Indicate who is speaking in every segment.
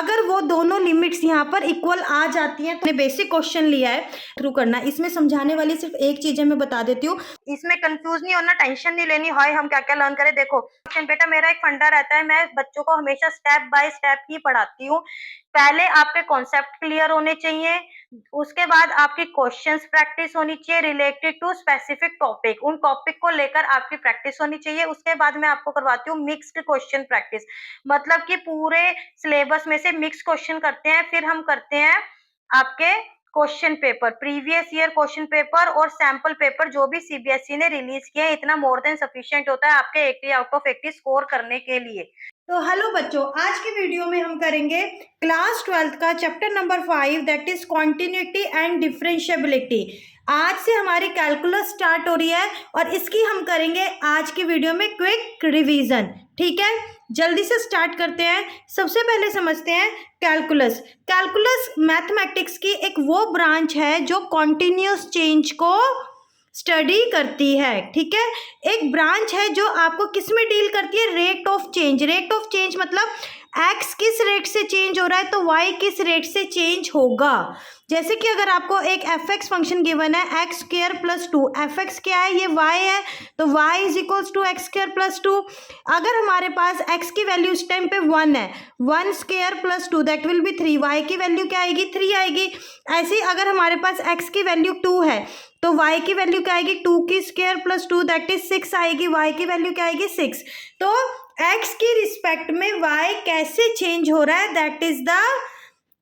Speaker 1: अगर वो दोनों लिमिट्स यहाँ पर इक्वल आ जाती हैं तो बेसिक क्वेश्चन लिया है थ्रू करना। इसमें समझाने वाली सिर्फ एक चीज है, मैं बता देती हूँ, इसमें कंफ्यूज नहीं होना, टेंशन नहीं लेनी हाय हम क्या क्या लर्न करें। देखो बेटा मेरा एक फंडा रहता है, मैं बच्चों को हमेशा स्टेप बाय स्टेप ही पढ़ाती हूँ। पहले आपके कॉन्सेप्ट क्लियर होने चाहिए, उसके बाद आपकी क्वेश्चंस प्रैक्टिस होनी चाहिए रिलेटेड टू स्पेसिफिक टॉपिक, उन टॉपिक को लेकर आपकी प्रैक्टिस होनी चाहिए। उसके बाद मैं आपको करवाती हूँ मिक्स्ड क्वेश्चन प्रैक्टिस, मतलब कि पूरे सिलेबस में से मिक्स क्वेश्चन करते हैं, फिर हम करते हैं आपके question paper, previous year question paper और सैंपल पेपर जो भी सीबीएसई ने रिलीज किया है, इतना मोर देन सफिशिएंट होता है आपके 80 आउट ऑफ 80 स्कोर करने के लिए। तो हेलो बच्चों, आज की वीडियो में हम करेंगे क्लास 12th का chapter number 5 that is continuity and differentiability. आज से हमारी कैलकुलस स्टार्ट हो रही है और इसकी हम करेंगे आज की वीडियो में क्विक रिवीजन। ठीक है, जल्दी से स्टार्ट करते हैं। सबसे पहले समझते हैं कैलकुलस। कैलकुलस मैथमेटिक्स की एक वो ब्रांच है जो कॉन्टिन्यूस चेंज को स्टडी करती है। ठीक है, एक ब्रांच है जो आपको किस में डील करती है, rate of change. Rate of change मतलब x किस रेट से चेंज हो रहा है तो y किस रेट से चेंज होगा। जैसे कि अगर आपको एक fx फंक्शन गिवन है x स्क्वायर प्लस 2, fx क्या है, ये y है, तो y is equals to x square plus 2। अगर हमारे पास x की वैल्यू इस टाइम पे 1 है, 1 square plus 2 that will be 3, y की वैल्यू क्या आएगी, 3 आएगी। ऐसे ही अगर हमारे पास x की वैल्यू 2 है तो y की वैल्यू क्या आएगी, 2 की स्क्वायर प्लस 2 दैट इज 6 आएगी, y की वैल्यू क्या आएगी, 6। तो x की रिस्पेक्ट में y कैसे चेंज हो रहा है, that is the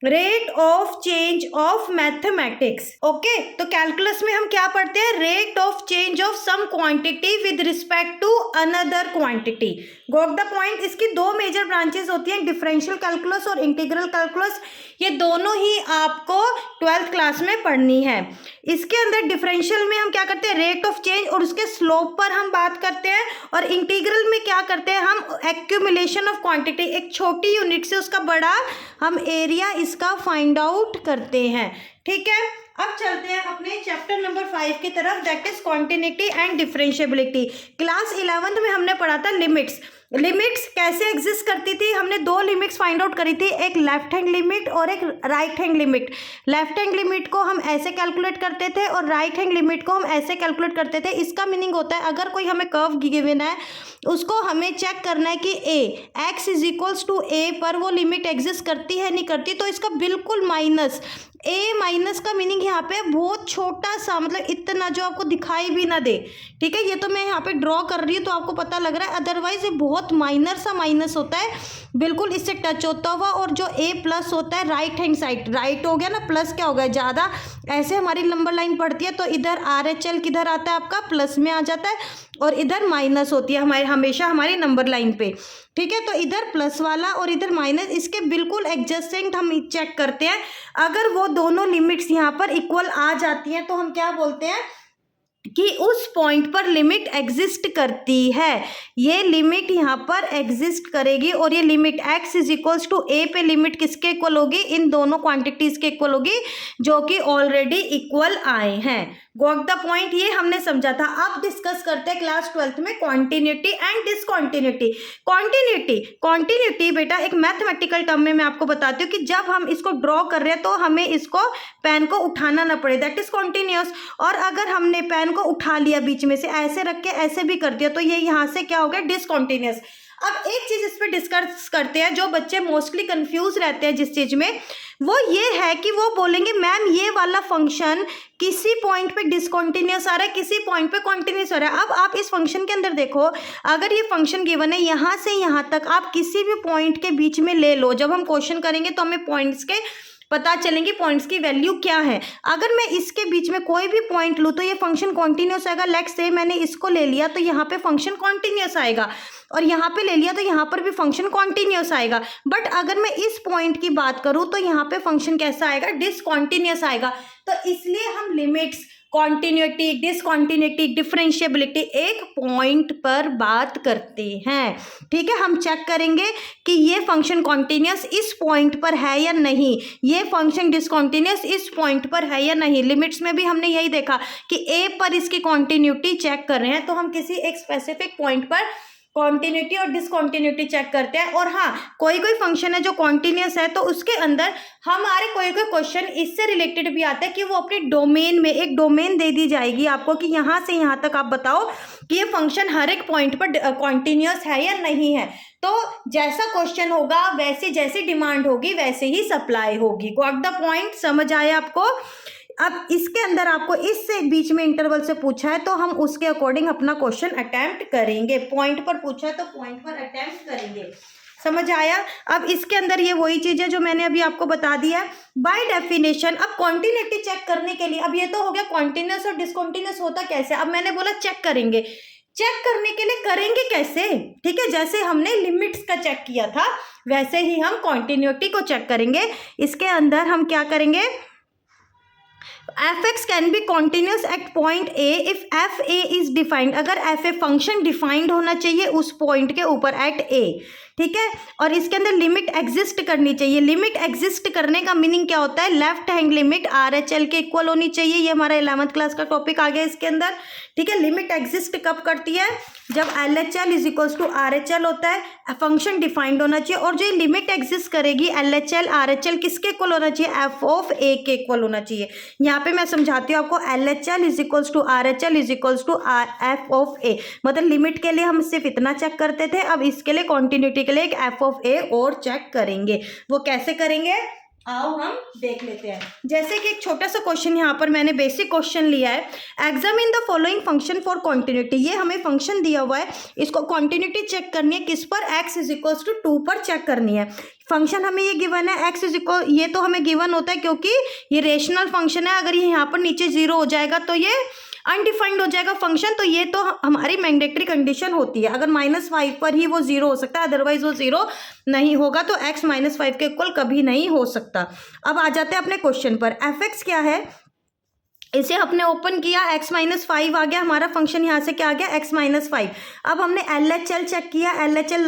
Speaker 1: rate of change of mathematics. Okay, तो कैलकुलस में हम क्या पढ़ते हैं, rate of change of some quantity with respect to another quantity. Got the point. इसकी दो मेजर ब्रांचेस होती हैं, डिफरेंशियल कैलकुलस और इंटीग्रल कैलकुलस। ये दोनों ही आपको 12th क्लास में पढ़नी है। इसके अंदर डिफरेंशियल में हम क्या करते हैं, रेट ऑफ चेंज और उसके स्लोप पर हम बात करते हैं, और इंटीग्रल में क्या करते हैं, हम एक्यूमुलेशन ऑफ क्वांटिटी, एक छोटी यूनिट से उसका बड़ा हम एरिया इसका फाइंड आउट करते हैं। ठीक है, अब चलते हैं अपने चैप्टर नंबर 5 की तरफ, that is continuity and differentiability. Class 11th में हमने पढ़ा था लिमिट्स। लिमिट्स कैसे एग्जिस्ट करती थी, हमने दो लिमिट्स फाइंड आउट करी थी, एक लेफ्ट हैंड लिमिट और एक right hand limit. Left hand limit को हम ऐसे कैलकुलेट करते थे और राइट हैंड लिमिट को हम ऐसे कैलकुलेट करते थे। इसका मीनिंग होता है अगर कोई हमें कर्व गिवन है उसको हमें चेक करना है कि x is equals to a पर वो लिमिट एग्जिस्ट करती है नहीं करती, तो इसका बिल्कुल माइनस a माइनस का मीनिंग यहाँ पे बहुत छोटा सा, मतलब इतना जो आपको दिखाई भी ना दे। ठीक है, ये तो मैं यहाँ पे ड्रॉ कर रही हूँ तो आपको पता लग रहा है, अदरवाइज ये बहुत माइनर सा माइनस होता है, बिल्कुल इससे टच होता हुआ। और जो a प्लस होता है राइट हैंड साइड, राइट हो गया ना, प्लस क्या हो गया, ज़्यादा ऐसे हमारी नंबर लाइन पड़ती है तो इधर RHL किधर आता है आपका, प्लस में आ जाता है, और इधर माइनस होती है हमारे हमेशा हमारी नंबर लाइन पे। ठीक है, तो इधर प्लस वाला और इधर माइनस, इसके बिल्कुल एडजस्टेंट हम चेक करते हैं। अगर वो दोनों लिमिट्स यहाँ पर इक्वल आ जाती हैं तो हम क्या बोलते हैं कि उस पॉइंट पर लिमिट एग्जिस्ट करती है। ये लिमिट यहाँ पर एग्जिस्ट करेगी और ये limit x is equals to a पे लिमिट किसके इक्वल होगी, इन दोनों क्वांटिटीज के इक्वल होगी जो कि ऑलरेडी इक्वल आए हैं। गॉट द पॉइंट, ये हमने समझा था। अब डिस्कस करते हैं क्लास 12th में कॉन्टिन्यूटी एंड डिसकॉन्टिन्यूटी। कॉन्टिन्यूटी बेटा एक मैथमेटिकल टर्म में मैं आपको बताती हूँ कि जब हम इसको ड्रॉ कर रहे हैं तो हमें इसको पेन को उठाना ना पड़े, दैट इज कॉन्टिन्यूस। और अगर हमने पेन को उठा लिया बीच में से, ऐसे रख के ऐसे भी कर दिया, तो ये यहाँ से क्या हो गया, डिसकॉन्टिन्यूस। अब एक चीज इस पर डिस्कस करते हैं, जो बच्चे मोस्टली कंफ्यूज रहते हैं जिस चीज में, वो ये है कि वो बोलेंगे मैम ये वाला फंक्शन किसी पॉइंट पे डिसकंटिन्यूअस आ रहा है, किसी पॉइंट पे कॉन्टिन्यूस आ रहा है। अब आप इस फंक्शन के अंदर देखो, अगर ये फंक्शन गिवन है यहाँ से यहाँ तक, आप किसी भी पॉइंट के बीच में ले लो, जब हम क्वेश्चन करेंगे तो हमें पॉइंट्स के पता चलेंगे, पॉइंट्स की वैल्यू क्या है। अगर मैं इसके बीच में कोई भी पॉइंट लूँ तो ये फंक्शन कॉन्टिन्यूस आएगा। लेट्स से मैंने इसको ले लिया तो यहाँ पे फंक्शन कॉन्टिन्यूस आएगा, और यहाँ पे ले लिया तो यहाँ पर भी फंक्शन कॉन्टिन्यूस आएगा। बट अगर मैं इस पॉइंट की बात करूँ तो यहाँ पे फंक्शन कैसा आएगा, डिसकॉन्टिन्यूस आएगा। तो इसलिए हम लिमिट्स, कॉन्टिन्यूटी, डिसकॉन्टिन्यूटी, डिफरेंशिएबिलिटी एक पॉइंट पर बात करते हैं। ठीक है, हम चेक करेंगे कि ये फंक्शन कॉन्टिन्यूस इस पॉइंट पर है या नहीं, ये फंक्शन डिसकॉन्टिन्यूस इस पॉइंट पर है या नहीं। लिमिट्स में भी हमने यही देखा कि a पर इसकी कॉन्टिन्यूटी चेक कर रहे हैं, तो हम किसी एक स्पेसिफिक पॉइंट पर कॉन्टिन्यूटी और डिसकॉन्टिन्यूटी चेक करते हैं। और हाँ, कोई कोई फंक्शन है जो कॉन्टिन्यूस है तो उसके अंदर हमारे कोई कोई क्वेश्चन इससे रिलेटेड भी आता है कि वो अपने डोमेन में, एक डोमेन दे दी जाएगी आपको कि यहाँ से यहाँ तक आप बताओ कि ये फंक्शन हर एक पॉइंट पर कॉन्टिन्यूस है या नहीं है। तो जैसा क्वेश्चन होगा वैसे, जैसी डिमांड होगी वैसे ही सप्लाई होगी। Got the point? समझ आया आपको? अब इसके अंदर आपको इससे बीच में इंटरवल से पूछा है तो हम उसके अकॉर्डिंग अपना क्वेश्चन अटेम्प्ट करेंगे। पॉइंट पर पूछा है तो पॉइंट पर अटेम्प्ट करेंगे। समझ आया? अब इसके अंदर ये वही चीज है जो मैंने अभी आपको बता दिया बाय डेफिनेशन। अब कॉन्टिन्यूटी चेक करने के लिए, अब ये तो हो गया कॉन्टिन्यूस और डिसकॉन्टिन्यूस होता कैसे। अब मैंने बोला चेक करेंगे, चेक करने के लिए करेंगे कैसे? ठीक है, जैसे हमने लिमिट्स का चेक किया था वैसे ही हम कॉन्टिन्यूटी को चेक करेंगे। इसके अंदर हम क्या करेंगे, fx can be continuous at point A if F A is defined. अगर एफ ए फंक्शन डिफाइंड होना चाहिए उस पॉइंट के ऊपर एट ए, ठीक है। और इसके अंदर लिमिट एग्जिस्ट करनी चाहिए। लिमिट एग्जिस्ट करने का मीनिंग क्या होता है, left hand limit are H L के इक्वल होनी चाहिए। ये हमारा 11th क्लास का टॉपिक आ गया इसके अंदर, ठीक है। लिमिट एग्जिस्ट कब करती है, जब L H L is equals to R H L होता है, फंक्शन डिफाइंड होना चाहिए। और जो लिमिट एग्जिस्ट करेगी L H L R H L किसके इक्वल होना चाहिए, एफ ऑफ ए के इक्वल होना चाहिए। यहाँ पे मैं समझाती हूँ आपको, L H L is equals to R H L is equals to F of A. मतलब लिमिट के लिए हम सिर्फ इतना चेक करते थे, अब इसके लिए कॉन्टिन्यूटी के लिए एक एफ ऑफ ए और चेक करेंगे। वो कैसे करेंगे आओ हम देख लेते हैं। जैसे कि एक छोटा सा क्वेश्चन यहाँ पर मैंने बेसिक क्वेश्चन लिया है, examine the following function for continuity. ये हमें फंक्शन दिया हुआ है, इसको कॉन्टिन्यूटी चेक करनी है किस पर, x इज इक्वल्स टू 2 पर चेक करनी है। फंक्शन हमें ये गिवन है x इज इक्वल, ये तो हमें गिवन होता है क्योंकि ये रेशनल फंक्शन है। अगर ये यहाँ पर नीचे 0 हो जाएगा तो ये अनडिफाइंड हो जाएगा फंक्शन, तो ये तो हमारी मैंडेटरी कंडीशन होती है। अगर -5 पर ही वो 0 हो सकता है, अदरवाइज वो 0 नहीं होगा। तो x -5 के इक्वल कभी नहीं हो सकता। अब आ जाते हैं अपने क्वेश्चन पर। f(x) क्या है, इसे आपने ओपन किया, x -5 आ गया हमारा फंक्शन, यहाँ से क्या आ गया x -5। अब हमने LHL चेक किया, LHL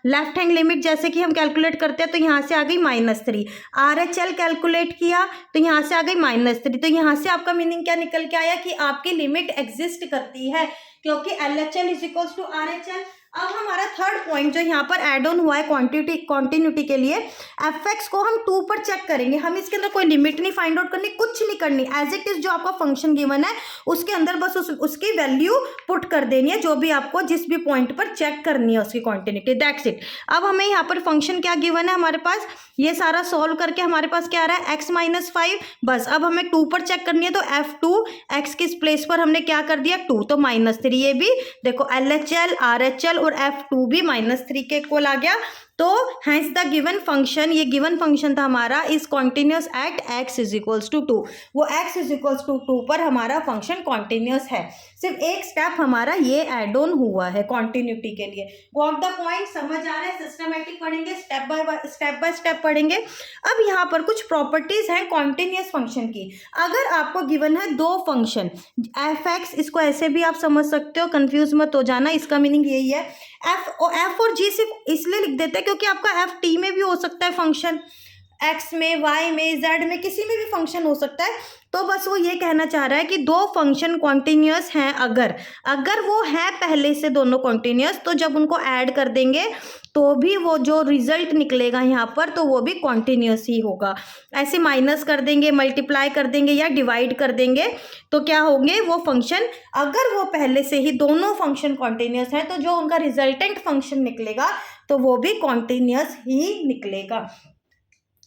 Speaker 1: लेफ्ट हैंड लिमिट जैसे कि हम कैलकुलेट करते हैं तो यहाँ से आ गई -3। RHL कैलकुलेट किया तो यहाँ से आ गई -3। तो यहाँ से आपका मीनिंग क्या निकल के आया कि आपकी लिमिट एग्जिस्ट करती है क्योंकि LHL is equals to RHL। अब हमारा थर्ड पॉइंट जो यहाँ पर एड ऑन हुआ है कॉन्टिन्यूटी के लिए, fx को हम 2 पर चेक करेंगे। हम इसके अंदर कोई लिमिट नहीं फाइंड आउट करनी, कुछ नहीं करनी, एज इट इज जो आपका फंक्शन गिवन है उसके अंदर बस उसकी वैल्यू पुट कर देनी है, जो भी आपको जिस भी पॉइंट पर चेक करनी है उसकी क्वांटिटी, दैट्स इट। अब हमें यहाँ पर फंक्शन क्या गिवन है हमारे पास, ये सारा सॉल्व करके हमारे पास क्या आ रहा है x -5। बस अब हमें 2 पर चेक करनी है तो f2 x किस प्लेस पर हमने क्या कर दिया 2, तो -3। ये भी देखो LHL RHL और f2 भी -3 के इक्वल आ गया। तो हैंस द गिवन फंक्शन, ये गिवन फंक्शन था हमारा, is continuous at x is equals to 2। वो x इज इक्वल्स टू 2 पर हमारा फंक्शन कॉन्टिन्यूस है। सिर्फ एक स्टेप हमारा ये एड ऑन हुआ है कॉन्टिन्यूटी के लिए। Got the point? समझ आ रहा है? सिस्टमेटिक पढ़ेंगे, स्टेप बाय स्टेप पढ़ेंगे। अब यहाँ पर कुछ प्रॉपर्टीज हैं कॉन्टिन्यूस फंक्शन की। अगर आपको गिवन है 2 फंक्शन f(x), इसको ऐसे भी आप समझ सकते हो, कंफ्यूज मत हो जाना, इसका मीनिंग यही है। f और g सिर्फ इसलिए लिख देते हैं क्योंकि आपका f t में भी हो सकता है फंक्शन, x में, y में, z में, किसी में भी फंक्शन हो सकता है। तो बस वो ये कहना चाह रहा है कि 2 फंक्शन कॉन्टिन्यूस हैं, अगर वो है पहले से दोनों कॉन्टिन्यूस, तो जब उनको ऐड कर देंगे तो भी वो जो रिजल्ट निकलेगा यहाँ पर तो वो भी कॉन्टिन्यूस ही होगा। ऐसे माइनस कर देंगे, मल्टीप्लाई कर देंगे या डिवाइड कर देंगे तो क्या होंगे वो फंक्शन, अगर वो पहले से ही दोनों फंक्शन कॉन्टिन्यूस हैं तो जो उनका रिजल्टेंट फंक्शन निकलेगा तो वो भी कॉन्टिन्यूस ही निकलेगा।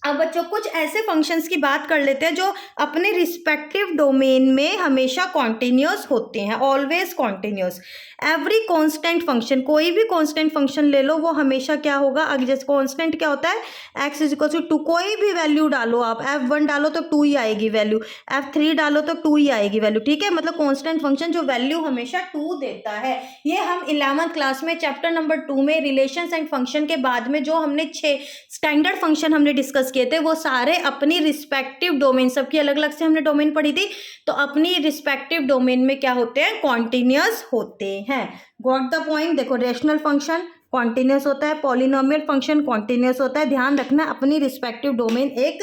Speaker 1: अब बच्चों कुछ ऐसे फंक्शंस की बात कर लेते हैं जो अपने रिस्पेक्टिव डोमेन में हमेशा कॉन्टिन्यूस होते हैं, always continuous. Every constant function, कोई भी कांस्टेंट फंक्शन ले लो, वो हमेशा क्या होगा, अगर जैसे कांस्टेंट क्या होता है x इज इक्वल टू 2, कोई भी वैल्यू डालो आप, f1 डालो तो 2 ही आएगी वैल्यू, f3 डालो तो 2 ही आएगी वैल्यू, ठीक है। मतलब कांस्टेंट फंक्शन जो वैल्यू हमेशा 2 देता है। ये हम 11th क्लास में चैप्टर नंबर 2 में रिलेशंस एंड फंक्शन के बाद में जो हमने 6 स्टैंडर्ड फंक्शन हमने डिस्कस किए थे, वो सारे अपनी रिस्पेक्टिव डोमेन, सबकी अलग अलग से हमने डोमेन पढ़ी थी, तो अपनी रिस्पेक्टिव डोमेन में क्या होते हैं, कॉन्टिन्यूस होते हैं। Got the point? देखो रेशनल फंक्शन कॉन्टिन्यूस होता है, पॉलिनोमियल फंक्शन कॉन्टिन्यूस होता है। ध्यान रखना अपनी रिस्पेक्टिव डोमेन एक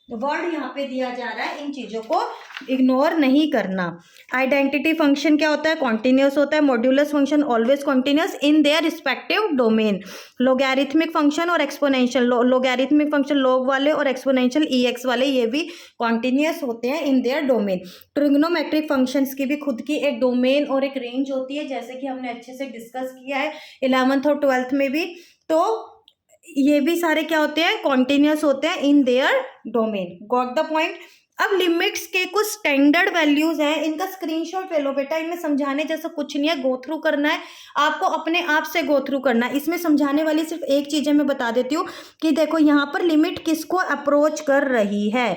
Speaker 1: वर्ड यहाँ पे दिया जा रहा है, इन चीजों को इग्नोर नहीं करना। आइडेंटिटी फंक्शन क्या होता है? कॉन्टिन्यूस होता है। Modulus function always continuous in their respective domain. Logarithmic function और एक्सपोनेंशियल, लोगैरिथमिक फंक्शन लॉग वाले और एक्सपोनेंशियल ईएक्स वाले, ये भी कॉन्टिन्यूस होते हैं in their domain. Trigonometric functions की भी खुद की एक डोमेन और एक रेंज होती है, जैसे कि हमने अच्छे से डिस्कस किया है 11th और 12th में भी। तो ये भी सारे क्या होते हैं? कॉन्टिन्यूस होते हैं in their domain. Got the point? अब लिमिट्स के कुछ स्टैंडर्ड वैल्यूज हैं, इनका स्क्रीनशॉट ले लो बेटा। इनमें समझाने जैसा कुछ नहीं है, गो थ्रू करना है आपको, अपने आप से गो थ्रू करना है। इसमें समझाने वाली सिर्फ एक चीज है, मैं बता देती हूँ कि देखो यहाँ पर लिमिट किसको अप्रोच कर रही है।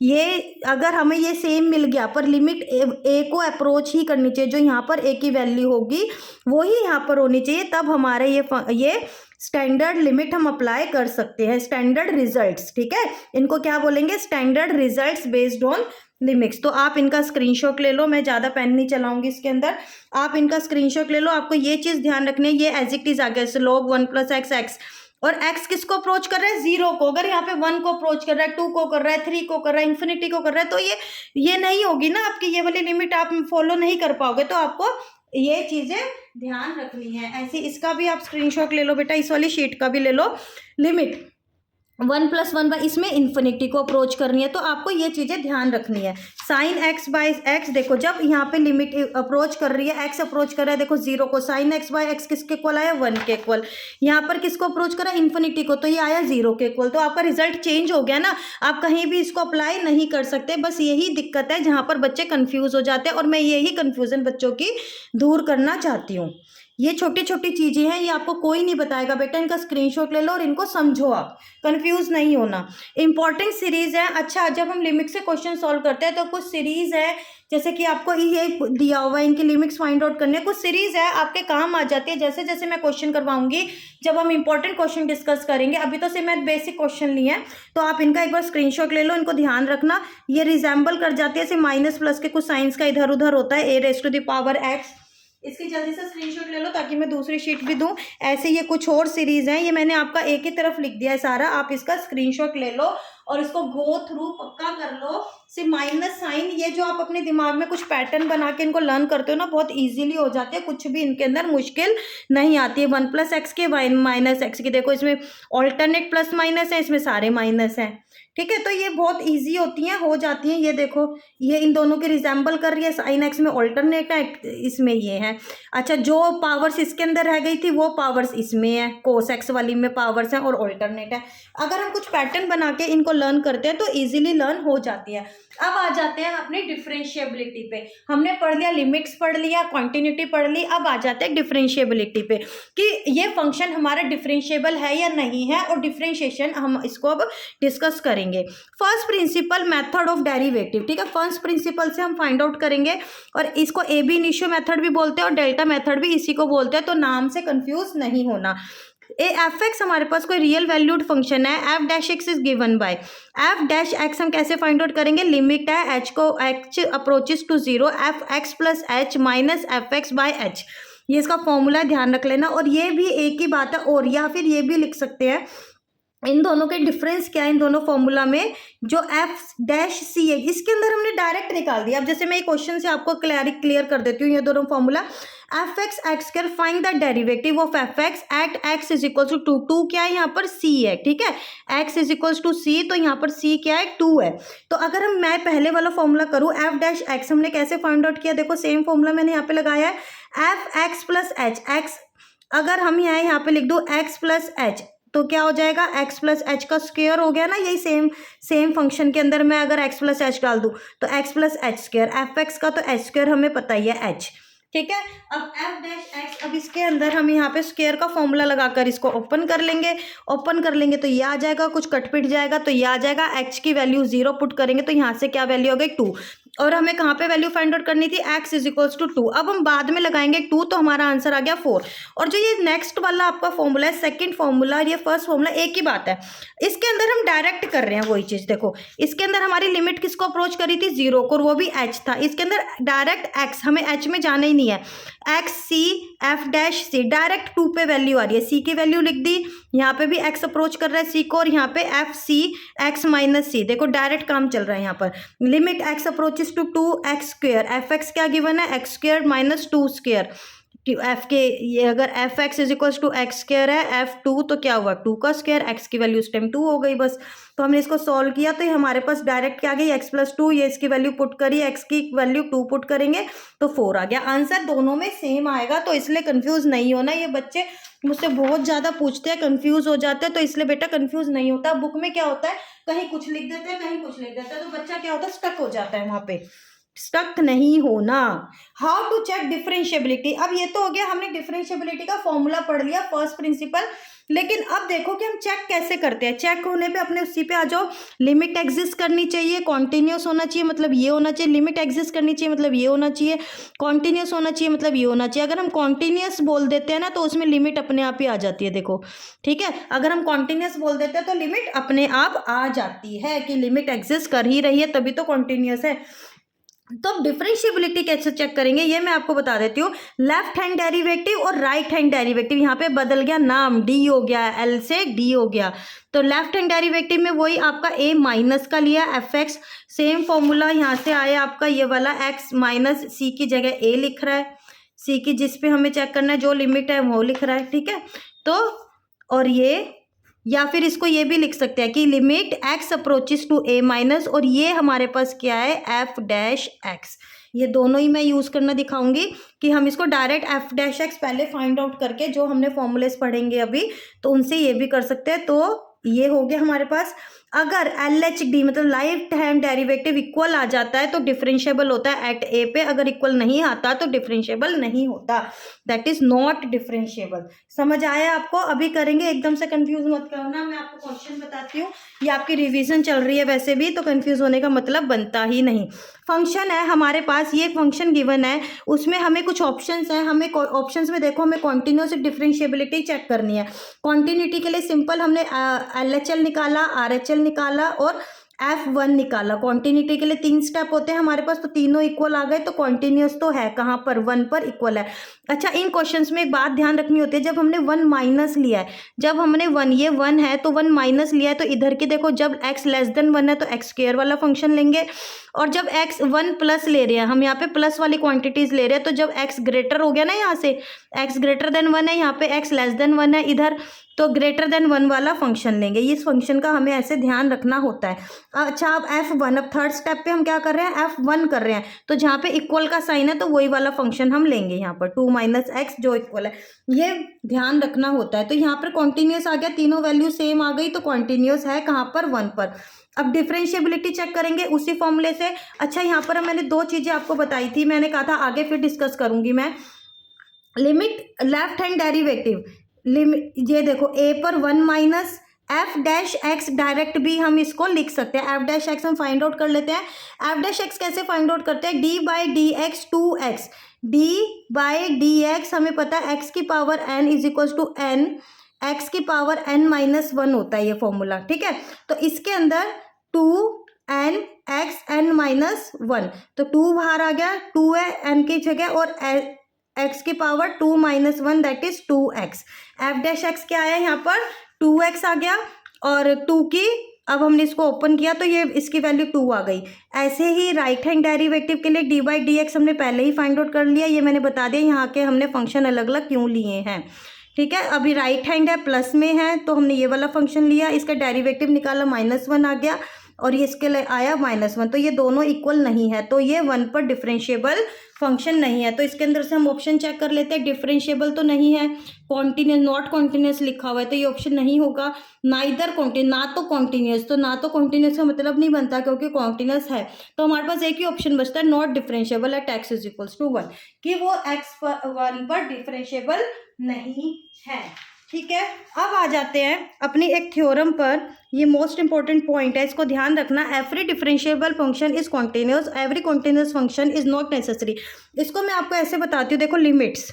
Speaker 1: ये अगर हमें ये सेम मिल गया पर लिमिट ए को अप्रोच ही करनी चाहिए, जो यहाँ पर ए की वैल्यू होगी वो ही यहाँ पर होनी चाहिए, तब हमारे ये स्टैंडर्ड लिमिट हम अप्लाई कर सकते हैं। स्टैंडर्ड रिजल्ट्स, ठीक है, इनको क्या बोलेंगे? Standard results based on limits. तो आप इनका स्क्रीनशॉट ले लो, मैं ज़्यादा पेन नहीं चलाऊंगी इसके अंदर, आप इनका स्क्रीनशॉट ले लो। आपको ये चीज़ ध्यान रखनी है, ये एज इट इज आ गया log 1 + x x, और x किसको अप्रोच कर रहा है? 0 को। अगर यहाँ पे 1 को अप्रोच कर रहा है, 2 को कर रहा है, 3 को कर रहा है, इन्फिनिटी को कर रहा है, तो ये नहीं होगी ना आपकी, ये वाली लिमिट आप फॉलो नहीं कर पाओगे। तो आपको ये चीजें ध्यान रखनी है। ऐसे इसका भी आप स्क्रीनशॉट ले लो बेटा, इस वाली शीट का भी ले लो। लिमिट 1 + 1 इसमें इन्फिनिटी को अप्रोच करनी है, तो आपको ये चीजें ध्यान रखनी है। साइन x/x, देखो जब यहाँ पे लिमिट अप्रोच कर रही है, x अप्रोच कर रहा है देखो 0 को, साइन x/x किसके इक्वल आया? 1 के इक्वल। यहाँ पर किसको अप्रोच करा? इन्फिनिटी को, तो ये आया 0 के इक्वल। तो आपका रिजल्ट चेंज हो गया ना, आप कहीं भी इसको अप्लाई नहीं कर सकते। बस यही दिक्कत है जहाँ पर बच्चे कंफ्यूज हो जाते हैं, और मैं यही कंफ्यूजन बच्चों की दूर करना चाहती हूँ। ये छोटी छोटी चीजें हैं, ये आपको कोई नहीं बताएगा बेटा, इनका स्क्रीनशॉट ले लो और इनको समझो, आप कंफ्यूज नहीं होना। इंपॉर्टेंट सीरीज है। अच्छा, जब हम लिमिट से क्वेश्चन सॉल्व करते हैं तो कुछ सीरीज है, जैसे कि आपको ये दिया हुआ है, इनकी लिमिट्स फाइंड आउट करने, कुछ सीरीज है आपके काम आ जाती है। जैसे जैसे मैं क्वेश्चन करवाऊंगी, जब हम इंपॉर्टेंट क्वेश्चन डिस्कस करेंगे, अभी तो सिर्फ मैं बेसिक क्वेश्चन लिए हैं, तो आप इनका एक बार स्क्रीनशॉट ले लो, इनको ध्यान रखना। ये रिजेंबल कर जाती है, सिर्फ माइनस प्लस के कुछ साइंस का इधर उधर होता है, a⁻x। इसकी जल्दी से स्क्रीनशॉट ले लो ताकि मैं दूसरी शीट भी दूं। ऐसे ये कुछ और सीरीज हैं, ये मैंने आपका एक ही तरफ लिख दिया है सारा, आप इसका स्क्रीनशॉट ले लो और इसको गो थ्रू पक्का कर लो। सिर्फ माइनस साइन, ये जो आप अपने दिमाग में कुछ पैटर्न बना के इनको लर्न करते हो ना, बहुत इजीली हो जाते हैं, कुछ भी इनके अंदर मुश्किल नहीं आती है। 1 + x के -x की, देखो इसमें ऑल्टरनेट प्लस माइनस है, इसमें सारे माइनस हैं, ठीक है। तो ये बहुत इजी होती हैं, हो जाती हैं। ये देखो, ये इन दोनों के रिजेंबल कर रही है, साइन एक्स में ऑल्टरनेट है, इसमें ये है। अच्छा, जो पावर्स इसके अंदर रह गई थी वो पावर्स इसमें है, कोस एक्स वाली में पावर्स हैं और ऑल्टरनेट है। अगर हम कुछ पैटर्न बना के इनको लर्न करते हैं तो इजीली लर्न हो जाती है। अब आ जाते हैं अपनी डिफरेंशिएबिलिटी पे। हमने पढ़ लिया, लिमिट्स पढ़ लिया, क्वांटिटी पढ़ ली, अब आ जाते हैं डिफरेंशिएबिलिटी पे कि ये फंक्शन हमारा डिफरेंशिएबल है या नहीं है, और डिफरेंशिएशन हम इसको अब डिस्कस करेंगे। First principle method of derivative, ठीक है, फर्स्ट प्रिंसिपल से हम फाइंड आउट करेंगे, और इसको ab इनिशियो मेथड भी बोलते हैं और डेल्टा मेथड भी इसी को बोलते हैं, तो नाम से कंफ्यूज नहीं होना। f(x) हमारे पास कोई रियल वैल्यूड फंक्शन है, f'(x) is given by f'(x) हम कैसे फाइंड आउट करेंगे? लिमिट है h को h approaches to 0, f(x + h - f(x/h), ये इसका फॉर्मूला ध्यान रख लेना। और ये भी एक ही बात है, और या फिर ये भी लिख सकते हैं, इन दोनों के डिफरेंस क्या है इन दोनों फॉर्मूला में, जो f'(c) है इसके अंदर हमने डायरेक्ट निकाल दिया। अब जैसे मैं क्वेश्चन से आपको क्लियर कर देती हूँ, ये दोनों formula, f(x)² find the derivative of f(x) at x = 2, 2 क्या है यहाँ पर? c है, ठीक है, x = c, तो यहाँ पर c क्या है? 2 है। तो अगर मैं पहले वाला फॉर्मूला करूँ, f'(x) हमने कैसे फाइंड आउट किया? देखो सेम फॉर्मूला मैंने यहाँ पे लगाया है, f(x + h), x अगर हम यहाँ पे लिख दो x + h, तो क्या हो जाएगा? x + h का स्क्वायर हो गया ना। यही सेम फंक्शन के अंदर मैं अगर x + h डाल दूं तो x + h², f(x) का तो h² हमें पता ही है, h, ठीक है। अब f'(x), अब इसके अंदर हम यहाँ पे स्क्वायर का फॉर्मूला लगाकर इसको ओपन कर लेंगे तो ये आ जाएगा, कुछ कट पिट जाएगा तो ये आ जाएगा, h की वैल्यू 0 पुट करेंगे तो यहाँ से क्या वैल्यू हो गई? 2। और हमें कहाँ पे वैल्यू फाइंड आउट करनी थी, x इज इक्वल्स टू 2। अब हम बाद में लगाएंगे 2 तो हमारा आंसर आ गया 4। और जो ये नेक्स्ट वाला आपका फॉर्मूला है, सेकंड फॉर्मूला और ये फर्स्ट फॉर्मूला एक ही बात है। इसके अंदर हम डायरेक्ट कर रहे हैं वही चीज। देखो इसके अंदर हमारी लिमिट किसको अप्रोच करी थी, 0 को, और वो भी h था। इसके अंदर डायरेक्ट x, हमें h में जाना ही नहीं है, x c f dash c, direct 2 पे वैल्यू आ रही है, c की वैल्यू लिख दी, यहाँ पे भी x अप्रोच कर रहा है c को, और यहाँ पे f c x minus c, देखो डायरेक्ट काम चल रहा है यहाँ पर। Limit x approaches to 2x square, f x क्या गिवन है, x square minus 2 square, f के ये अगर f x is equals to x square है, एफ 2 तो क्या हुआ 2 का स्क्वायर, एक्स की वैल्यू उस टाइम 2 हो गई बस। तो हमने इसको सॉल्व किया तो ये हमारे पास डायरेक्ट क्या आ गई, एक्स प्लस 2, ये इसकी वैल्यू पुट करी, एक्स की वैल्यू 2 पुट करेंगे तो 4 आ गया। आंसर दोनों में सेम आएगा, तो इसलिए कंफ्यूज नहीं होना। ये बच्चे मुझसे बहुत ज़्यादा पूछते हैं, कंफ्यूज हो जाते हैं, तो इसलिए बेटा कंफ्यूज नहीं होता। बुक में क्या होता है, कहीं कुछ लिख देते हैं, कहीं कुछ लिख देते हैं, तो बच्चा क्या होता है, स्टक हो जाता है वहाँ पे। स्टक नहीं होना। हाउ टू चेक डिफरेंशिएबिलिटी, अब ये तो हो गया, हमने डिफरेंशिएबिलिटी का फॉर्मूला पढ़ लिया, फर्स्ट प्रिंसिपल। लेकिन अब देखो कि हम चेक कैसे करते हैं। चेक होने पे अपने उसी पे आ जाओ, लिमिट एग्जिस्ट करनी चाहिए, कॉन्टिन्यूस होना चाहिए, मतलब ये होना चाहिए, लिमिट एग्जिस्ट करनी चाहिए मतलब ये होना चाहिए, कॉन्टिन्यूस होना चाहिए मतलब ये होना चाहिए। अगर हम कॉन्टिन्यूस बोल देते हैं ना तो उसमें लिमिट अपने आप ही आ जाती है, देखो ठीक है। अगर हम कॉन्टिन्यूस बोल देते हैं तो लिमिट अपने आप आ जाती है कि लिमिट एग्जिस्ट कर ही रही है, तभी तो कॉन्टिन्यूस है। तो डिफरेंशिएबिलिटी कैसे चेक करेंगे ये मैं आपको बता देती हूँ। लेफ्ट हैंड डेरिवेटिव और राइट हैंड डेरिवेटिव, यहाँ पे बदल गया नाम, डी हो गया, एल से डी हो गया। तो लेफ्ट हैंड डेरिवेटिव में वही आपका ए माइनस का लिया एफ एक्स, सेम फॉर्मूला यहाँ से आया आपका ये वाला, एक्स माइनस सी की जगह ए लिख रहा है, सी की जिस पे हमें चेक करना है जो लिमिट है वो लिख रहा है, ठीक है। तो और ये, या फिर इसको ये भी लिख सकते हैं कि limit x approaches to a minus, और ये हमारे पास क्या है f डैश x। ये दोनों ही मैं यूज़ करना दिखाऊंगी कि हम इसको डायरेक्ट f डैश x पहले फाइंड आउट करके जो हमने फॉर्मूलेस पढ़ेंगे अभी, तो उनसे ये भी कर सकते हैं। तो ये हो गया हमारे पास। अगर एल एच डी मतलब लेफ्ट हैंड डेरिवेटिव इक्वल आ जाता है तो डिफरेंशिएबल होता है एट ए पे, अगर इक्वल नहीं आता तो डिफरेंशिएबल नहीं होता, दैट इज नॉट डिफरेंशिएबल। समझ आया आपको? अभी करेंगे, एकदम से कंफ्यूज मत करना, मैं आपको क्वेश्चन बताती हूँ, ये आपकी रिवीजन चल रही है वैसे भी, तो कंफ्यूज होने का मतलब बनता ही नहीं। फंक्शन है हमारे पास, ये फंक्शन गिवन है, उसमें हमें कुछ ऑप्शंस हैं, हमें ऑप्शंस में देखो हमें कॉन्टिन्यूस डिफरेंशिएबिलिटी चेक करनी है। कॉन्टिन्यूटी के लिए सिंपल हमने LHL निकाला, RHL निकाला और F1 निकाला। कॉन्टिन्यूटी के लिए 3 स्टेप होते हैं हमारे पास, तो तीनों इक्वल आ गए, तो कॉन्टिन्यूस तो है कहाँ पर, 1 पर इक्वल है। अच्छा, इन क्वेश्चंस में एक बात ध्यान रखनी होती है, जब हमने 1 माइनस लिया है, जब हमने 1, ये 1 है तो 1 माइनस लिया है, तो इधर की देखो जब x लेस देन 1 है तो x स्क्वायर वाला फंक्शन लेंगे, और जब x 1 प्लस ले रहे हैं हम, यहाँ पे प्लस वाली क्वांटिटीज ले रहे हैं, तो जब x ग्रेटर हो गया ना, यहाँ से x ग्रेटर देन 1 है, यहाँ पे x लेस देन 1 है इधर, तो ग्रेटर देन 1 वाला फंक्शन लेंगे। इस फंक्शन का हमें ऐसे ध्यान रखना होता है। अच्छा, अब F1, अब थर्ड स्टेप पे हम क्या कर रहे हैं, F1 कर रहे हैं, तो जहाँ पे इक्वल का साइन है तो वही वाला फंक्शन हम लेंगे, यहाँ पर 2 माइनस एक्स जो इक्वल है, ये ध्यान रखना होता है। तो यहाँ पर कॉन्टिन्यूस आ गया, तीनों वैल्यू सेम आ गई, तो कॉन्टिन्यूस है कहाँ पर, 1 पर। अब डिफरेंशिएबिलिटी चेक करेंगे उसी फॉर्मूले से। अच्छा, यहाँ पर मैंने 2 चीज़ें आपको बताई थी, मैंने कहा था आगे फिर डिस्कस करूँगी मैं। Limit left hand derivative, limit ये देखो a पर 1 minus f dash x, direct भी हम इसको लिख सकते हैं, एफ डैश एक्स हम फाइंड आउट कर लेते हैं। एफ डैश एक्स कैसे फाइंड आउट करते हैं, d by D x 2x, d by D x हमें पता है x की power n is equal to n, x की पावर n माइनस 1 होता है ये फॉर्मूला, ठीक है। तो इसके अंदर 2n x n माइनस 1, तो 2 बाहर आ गया, 2 है n की जगह, और x की power 2 minus 1 that is 2x। F dash x क्या आया यहाँ पर, 2x आ गया, और 2 की अब हमने इसको ओपन किया तो ये इसकी वैल्यू 2 आ गई। ऐसे ही राइट हैंड डेरिवेटिव के लिए डी बाई डी एक्स हमने पहले ही फाइंड आउट कर लिया, ये मैंने बता दिया यहाँ के हमने फंक्शन अलग अलग क्यों लिए हैं, ठीक है। अभी राइट हैंड है, प्लस में है, तो हमने ये वाला फंक्शन लिया, इसका डेरिवेटिव निकाला, -1 आ गया, और ये इसके लिए आया -1, तो ये दोनों इक्वल नहीं है, तो ये 1 पर डिफरेंशिएबल फंक्शन नहीं है। तो इसके अंदर से हम ऑप्शन चेक कर लेते हैं, डिफरेंशिएबल तो नहीं है, कॉन्टिन्यूस नॉट कॉन्टिन्यूस लिखा हुआ है, तो ये ऑप्शन नहीं होगा। ना इधर कॉन्टिन्यूस, ना तो कॉन्टिन्यूस, तो ना तो कॉन्टिन्यूस का मतलब नहीं बनता क्योंकि कॉन्टिन्यूस है, तो हमारे पास एक ही ऑप्शन बचता है, not differentiable at x is equals to 1, कि वो x पर 1 पर डिफरेंशिएबल नहीं है। ठीक है, अब आ जाते हैं अपनी एक थ्योरम पर। ये मोस्ट इंपॉर्टेंट पॉइंट है, इसको ध्यान रखना। Every differentiable function is continuous, every continuous function is not necessary. इसको मैं आपको ऐसे बताती हूँ, देखो लिमिट्स,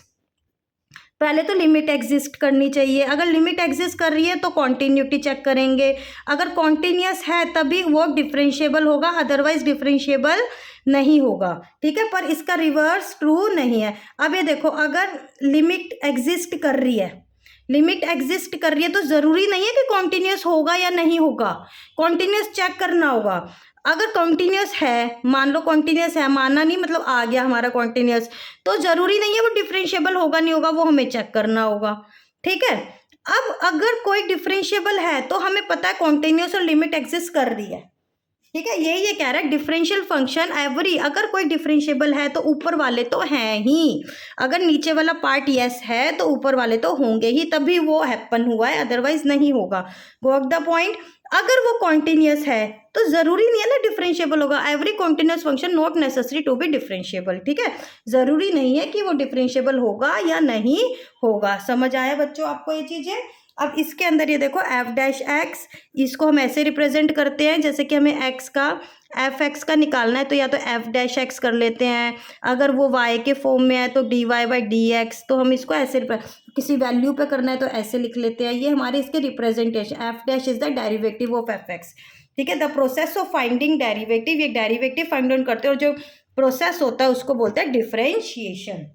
Speaker 1: पहले तो लिमिट एग्जिस्ट करनी चाहिए। अगर लिमिट एग्जिस्ट कर रही है तो कॉन्टिन्यूटी चेक करेंगे, अगर कॉन्टिन्यूस है तभी वो डिफरेंशिएबल होगा, अदरवाइज डिफरेंशिएबल नहीं होगा। ठीक है, पर इसका रिवर्स ट्रू नहीं है। अब ये देखो, अगर लिमिट एग्जिस्ट कर रही है, लिमिट एग्जिस्ट कर रही है तो ज़रूरी नहीं है कि कॉन्टिन्यूस होगा या नहीं होगा, कॉन्टिन्यूस चेक करना होगा। अगर कॉन्टिन्यूस है, मान लो कॉन्टिन्यूस है, मानना नहीं मतलब आ गया हमारा कॉन्टिन्यूस, तो ज़रूरी नहीं है वो डिफरेंशिएबल होगा नहीं होगा, वो हमें चेक करना होगा। ठीक है, अब अगर कोई डिफरेंशिएबल है तो हमें पता है कॉन्टिन्यूस और लिमिट एग्जिस्ट कर रही है। ठीक है, यही ये कह रहा है डिफरेंशियल फंक्शन एवरी, अगर कोई डिफरेंशिएबल है तो ऊपर वाले तो हैं ही, अगर नीचे वाला पार्ट यस है तो ऊपर वाले तो होंगे ही, तभी वो हैपन हुआ है, अदरवाइज नहीं होगा। Got the point. अगर वो कॉन्टिन्यूस है तो जरूरी नहीं है ना डिफरेंशिएबल होगा। Every continuous function not necessary to be differentiable. ठीक है, जरूरी नहीं है कि वो डिफरेंशिएबल होगा या नहीं होगा। समझ आया बच्चों आपको ये चीजें? अब इसके अंदर ये देखो एफ डैश एक्स, इसको हम ऐसे रिप्रेजेंट करते हैं जैसे कि हमें एक्स का एफ एक्स का निकालना है तो या तो एफ डैश एक्स कर लेते हैं, अगर वो वाई के फॉर्म में है तो D Y by D x, तो हम इसको ऐसे किसी वैल्यू पे करना है तो ऐसे लिख लेते हैं। ये हमारे इसके representation, F dash is the derivative of F x. ठीक है, the process of finding derivative, ये डेरिवेटिव फाइंड आउट करते हैं और जो प्रोसेस होता है उसको बोलते हैं डिफरेंशिएशन।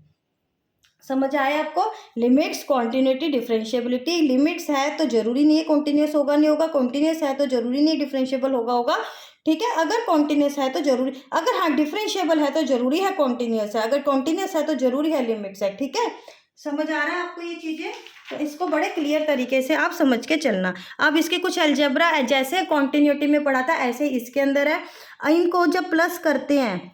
Speaker 1: समझ आया आपको? Limits, continuity, differentiability. लिमिट्स है तो जरूरी नहीं है कॉन्टिन्यूस होगा नहीं होगा, कॉन्टिन्यूस है तो जरूरी नहीं डिफरेंशिएबल होगा। ठीक है, अगर कॉन्टिन्यूस है तो जरूरी, अगर हाँ डिफरेंशिएबल है तो जरूरी है कॉन्टिन्यूस है, अगर कॉन्टिन्यूस है तो जरूरी है लिमिट्स है। ठीक है, समझ आ रहा है आपको ये चीजें? तो इसको बड़े क्लियर तरीके से आप समझ के चलना। अब इसके कुछ अलजेब्रा जैसे कॉन्टिन्यूटी में पढ़ा था ऐसे इसके अंदर है। इनको जब प्लस करते हैं,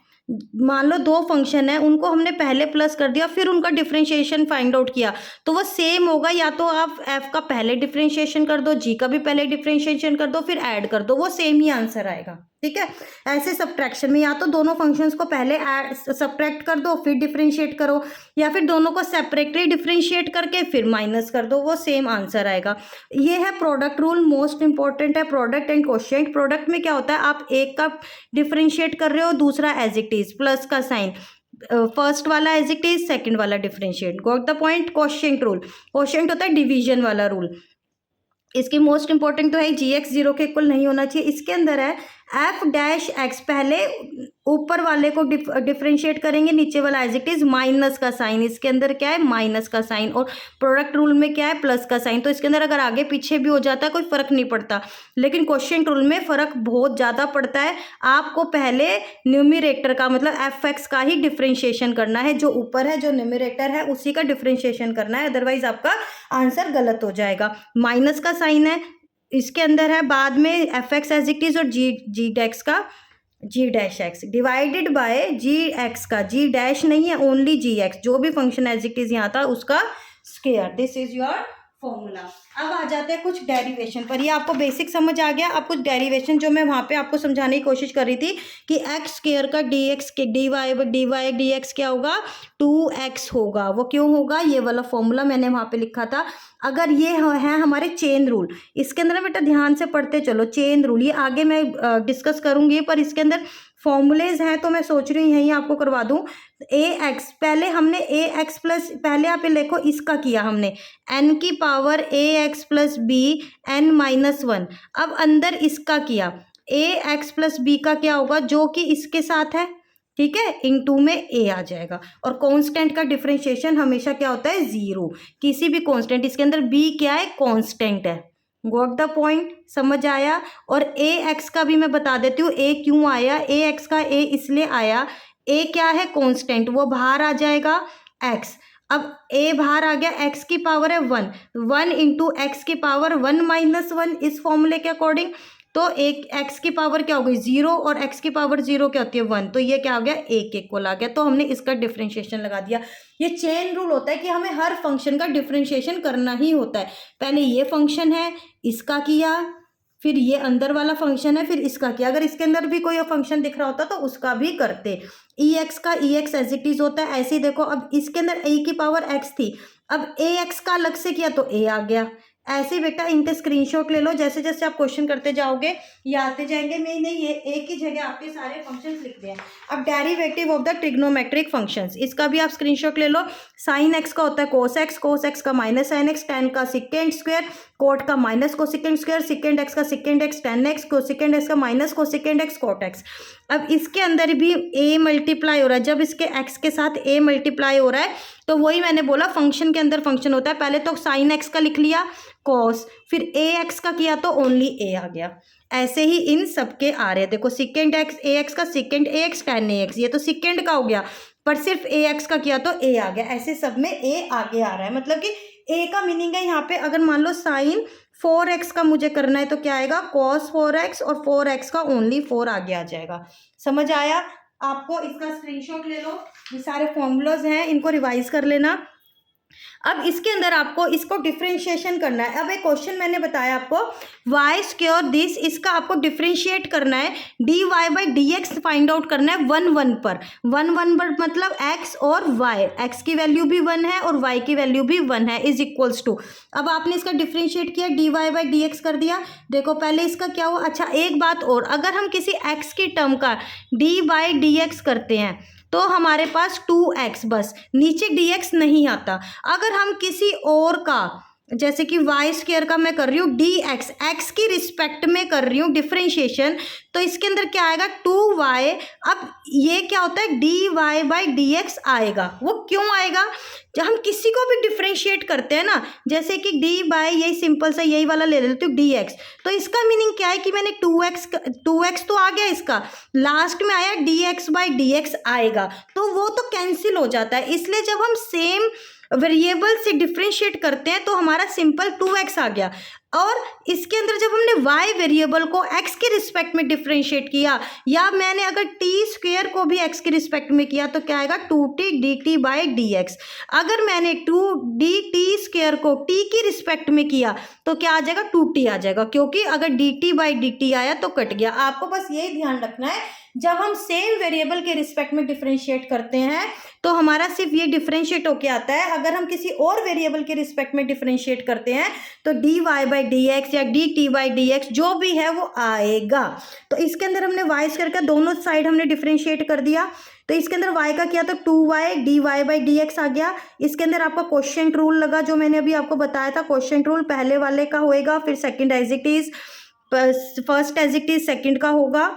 Speaker 1: मान लो दो फंक्शन है, उनको हमने पहले प्लस कर दिया फिर उनका डिफरेंशिएशन फाइंड आउट किया तो वो सेम होगा। या तो आप एफ का पहले डिफरेंशिएशन कर दो, जी का भी पहले डिफरेंशिएशन कर दो, फिर ऐड कर दो, वो सेम ही आंसर आएगा। ठीक है, ऐसे सब्ट्रैक्शन में या तो दोनों फंक्शंस को पहले सब्ट्रैक्ट कर दो फिर डिफरेंशिएट करो, या फिर दोनों को सेपरेटली डिफरेंशिएट करके फिर माइनस कर दो, वो सेम आंसर आएगा। ये है प्रोडक्ट रूल, मोस्ट इंपॉर्टेंट है। प्रोडक्ट एंड क्वोशिएंट, प्रोडक्ट में क्या होता है, आप एक का डिफरेंशिएट कर रहे हो, दूसरा एज इट इज, प्लस का साइन, फर्स्ट वाला एज इट इज, सेकेंड वाला differentiate. Got the point? Quotient rule, quotient होता है डिवीजन वाला रूल। इसकी मोस्ट इंपॉर्टेंट तो है जी एक्स जीरो के इक्वल नहीं होना चाहिए। इसके अंदर है एफ डैश एक्स, पहले ऊपर वाले को डिफरेंशिएट करेंगे, नीचे वाला एज इट इज, माइनस का साइन। इसके अंदर क्या है, माइनस का साइन, और प्रोडक्ट रूल में क्या है, प्लस का साइन। तो इसके अंदर अगर आगे पीछे भी हो जाता है कोई फर्क नहीं पड़ता, लेकिन क्वोशिएंट रूल में फर्क बहुत ज़्यादा पड़ता है। आपको पहले न्यूमरेटर का मतलब एफ एक्स का ही डिफरेंशिएशन करना है, जो ऊपर है जो न्यूमरेटर है उसी का डिफरेंशिएशन करना है, अदरवाइज आपका आंसर गलत हो जाएगा। माइनस का साइन है इसके अंदर है, बाद में F X as it is और जी डैश का G dash X divided by G X का, जी डैश नहीं है ओनली जी एक्स, जो भी फंक्शन एज इट इज यहाँ था उसका square. This is your formula. अब आ जाते हैं कुछ डेरिवेशन पर। ये आपको बेसिक समझ आ गया। अब कुछ डेरिवेशन जो मैं वहाँ पे आपको समझाने की कोशिश कर रही थी कि एक्स स्क्वायर का डी एक्स के डी वाई डी एक्स क्या होगा, 2x होगा। वो क्यों होगा, ये वाला फॉर्मूला मैंने वहाँ पे लिखा था। अगर ये है हमारे चेन रूल, इसके अंदर बेटा ध्यान से पढ़ते चलो। चेन रूल ये आगे मैं डिस्कस करूँगी, पर इसके अंदर फॉर्मूलेज हैं तो मैं सोच रही हूँ यहीं आपको करवा दूँ। ए एक्स, पहले हमने ए एक्स प्लस, पहले आप ये लिखो इसका किया हमने एन की power A X plus B N minus 1। अब अंदर इसका किया ए एक्स प्लस बी का क्या होगा, जो कि इसके साथ है। ठीक है, इनटू में ए आ जाएगा। और कांस्टेंट का डिफरेंशिएशन हमेशा क्या होता है, जीरो। किसी भी कांस्टेंट, इसके अंदर बी क्या है, कांस्टेंट है। Got the point? समझ आया? और ए एक्स का भी मैं बता देती हूँ ए क्यों आया। ए एक्स का ए इसलिए आया, ए क्या है, कांस्टेंट, वो बाहर आ जाएगा एक्स। अब ए बाहर आ गया, एक्स की पावर है 1, 1 इंटू एक्स की पावर 1 माइनस 1 इस फॉर्मूले के अकॉर्डिंग। तो एक एक्स की पावर क्या हो गई, 0, और एक्स की पावर 0 क्या होती है, 1। तो ये क्या हो गया, एक इक्वल आ गया। तो हमने इसका डिफरेंशिएशन लगा दिया। ये चेन रूल होता है कि हमें हर फंक्शन का डिफरेंशिएशन करना ही होता है। पहले ये फंक्शन है, इसका किया, फिर ये अंदर वाला फंक्शन है, फिर इसका किया। अगर इसके अंदर भी कोई फंक्शन दिख रहा होता तो उसका भी करते। ई एक्स का ई एक्स एज इट इज होता है। ऐसे ही देखो, अब इसके अंदर ए की पावर एक्स थी, अब ए एक्स का अलग से किया तो ए आ गया। ऐसे ही बेटा इनके स्क्रीनशॉट ले लो, जैसे जैसे आप क्वेश्चन करते जाओगे ये आते जाएंगे। मैंने ये एक ही जगह आपके सारे फंक्शंस लिख दिए हैं। अब derivative of the trigonometric functions, इसका भी आप स्क्रीनशॉट ले लो। साइन एक्स का होता है कोस एक्स का माइनस साइन एक्स, टेन का सिकेंड स्क्वायर, कोट का minus cosecant square, secant X का secant X, tan X, cosecant X का minus cosecant X, cot X. अब इसके अंदर भी ए मल्टीप्लाई हो रहा है, जब इसके एक्स के साथ ए मल्टीप्लाई हो रहा है तो वही मैंने बोला फंक्शन के अंदर फंक्शन होता है। पहले तो साइन एक्स का लिख लिया कॉस, फिर ए एक्स का किया तो ओनली ए आ गया। ऐसे ही इन सबके आ रहे हैं, देखो सिकेंड एक्स ए एक्स का secant A x ten A x, ये तो सिकेंड का हो गया, पर सिर्फ ए एक्स का किया तो ए आ गया। ऐसे सब में ए आगे आ रहा है, मतलब कि ए का मीनिंग है यहाँ पे अगर मान लो साइन 4x का मुझे करना है तो क्या आएगा cos 4x, और 4x का ओनली 4 आगे आ जाएगा। समझ आया आपको? इसका स्क्रीनशॉट ले लो, ये सारे फॉर्मूलाज हैं, इनको रिवाइज कर लेना। अब इसके अंदर आपको इसको डिफरेंशिएशन करना है। अब एक क्वेश्चन मैंने बताया आपको वाई स्क्योर दिस, इसका आपको डिफरेंशिएट करना है, d Y by D x find out करना है 1 1 पर। 1 1 पर मतलब x और y, x की वैल्यू भी 1 है और y की वैल्यू भी 1 है, इज इक्वल्स टू। अब आपने इसका डिफरेंशिएट किया, d Y by D x कर दिया। देखो पहले इसका क्या हुआ, अच्छा एक बात और, अगर हम किसी x की टर्म का डी बाई डी एक्स करते हैं तो हमारे पास 2x, बस नीचे dx नहीं आता। अगर हम किसी और का जैसे कि वाई स्क्वायर का मैं कर रही हूँ डी एक्स, एक्स की रिस्पेक्ट में कर रही हूँ डिफरेंशिएशन, तो इसके अंदर क्या आएगा 2y। अब ये क्या होता है d Y by D x आएगा। वो क्यों आएगा, जब हम किसी को भी डिफरेंशिएट करते हैं ना, जैसे कि डी बाई यही सिंपल सा यही वाला ले लेते हो डी एक्स, तो इसका मीनिंग क्या है कि मैंने 2x तो आ गया, इसका लास्ट में आया D x by D x आएगा, तो वो तो कैंसिल हो जाता है। इसलिए जब हम सेम वेरिएबल से डिफरेंशिएट करते हैं तो हमारा सिंपल 2x आ गया। और इसके अंदर जब हमने y वेरिएबल को x के रिस्पेक्ट में डिफरेंशिएट किया, या मैंने अगर t स्क्वायर को भी x के रिस्पेक्ट में किया तो क्या आएगा 2t dt by D x. अगर मैंने 2dt स्क्वायर को t की रिस्पेक्ट में किया तो क्या आ जाएगा 2t आ जाएगा, क्योंकि अगर dt बाई dt आया तो कट गया। आपको बस यही ध्यान रखना है, जब हम सेम वेरिएबल के रिस्पेक्ट में डिफरेंशिएट करते हैं तो हमारा सिर्फ ये डिफरेंशिएट होके आता है। अगर हम किसी और वेरिएबल के रिस्पेक्ट में डिफरेंशिएट करते हैं तो D Y by D X या D T by D X जो भी है वो आएगा। तो इसके अंदर हमने वाई स्क्वायर का दोनों साइड हमने डिफरेंशिएट कर दिया, तो इसके अंदर y का किया तो 2y D Y by D X आ गया। इसके अंदर आपका क्वोशिएंट रूल लगा, जो मैंने अभी आपको बताया था। क्वोशिएंट रूल पहले वाले का होएगा, फिर second as it is, first as it is second का होगा।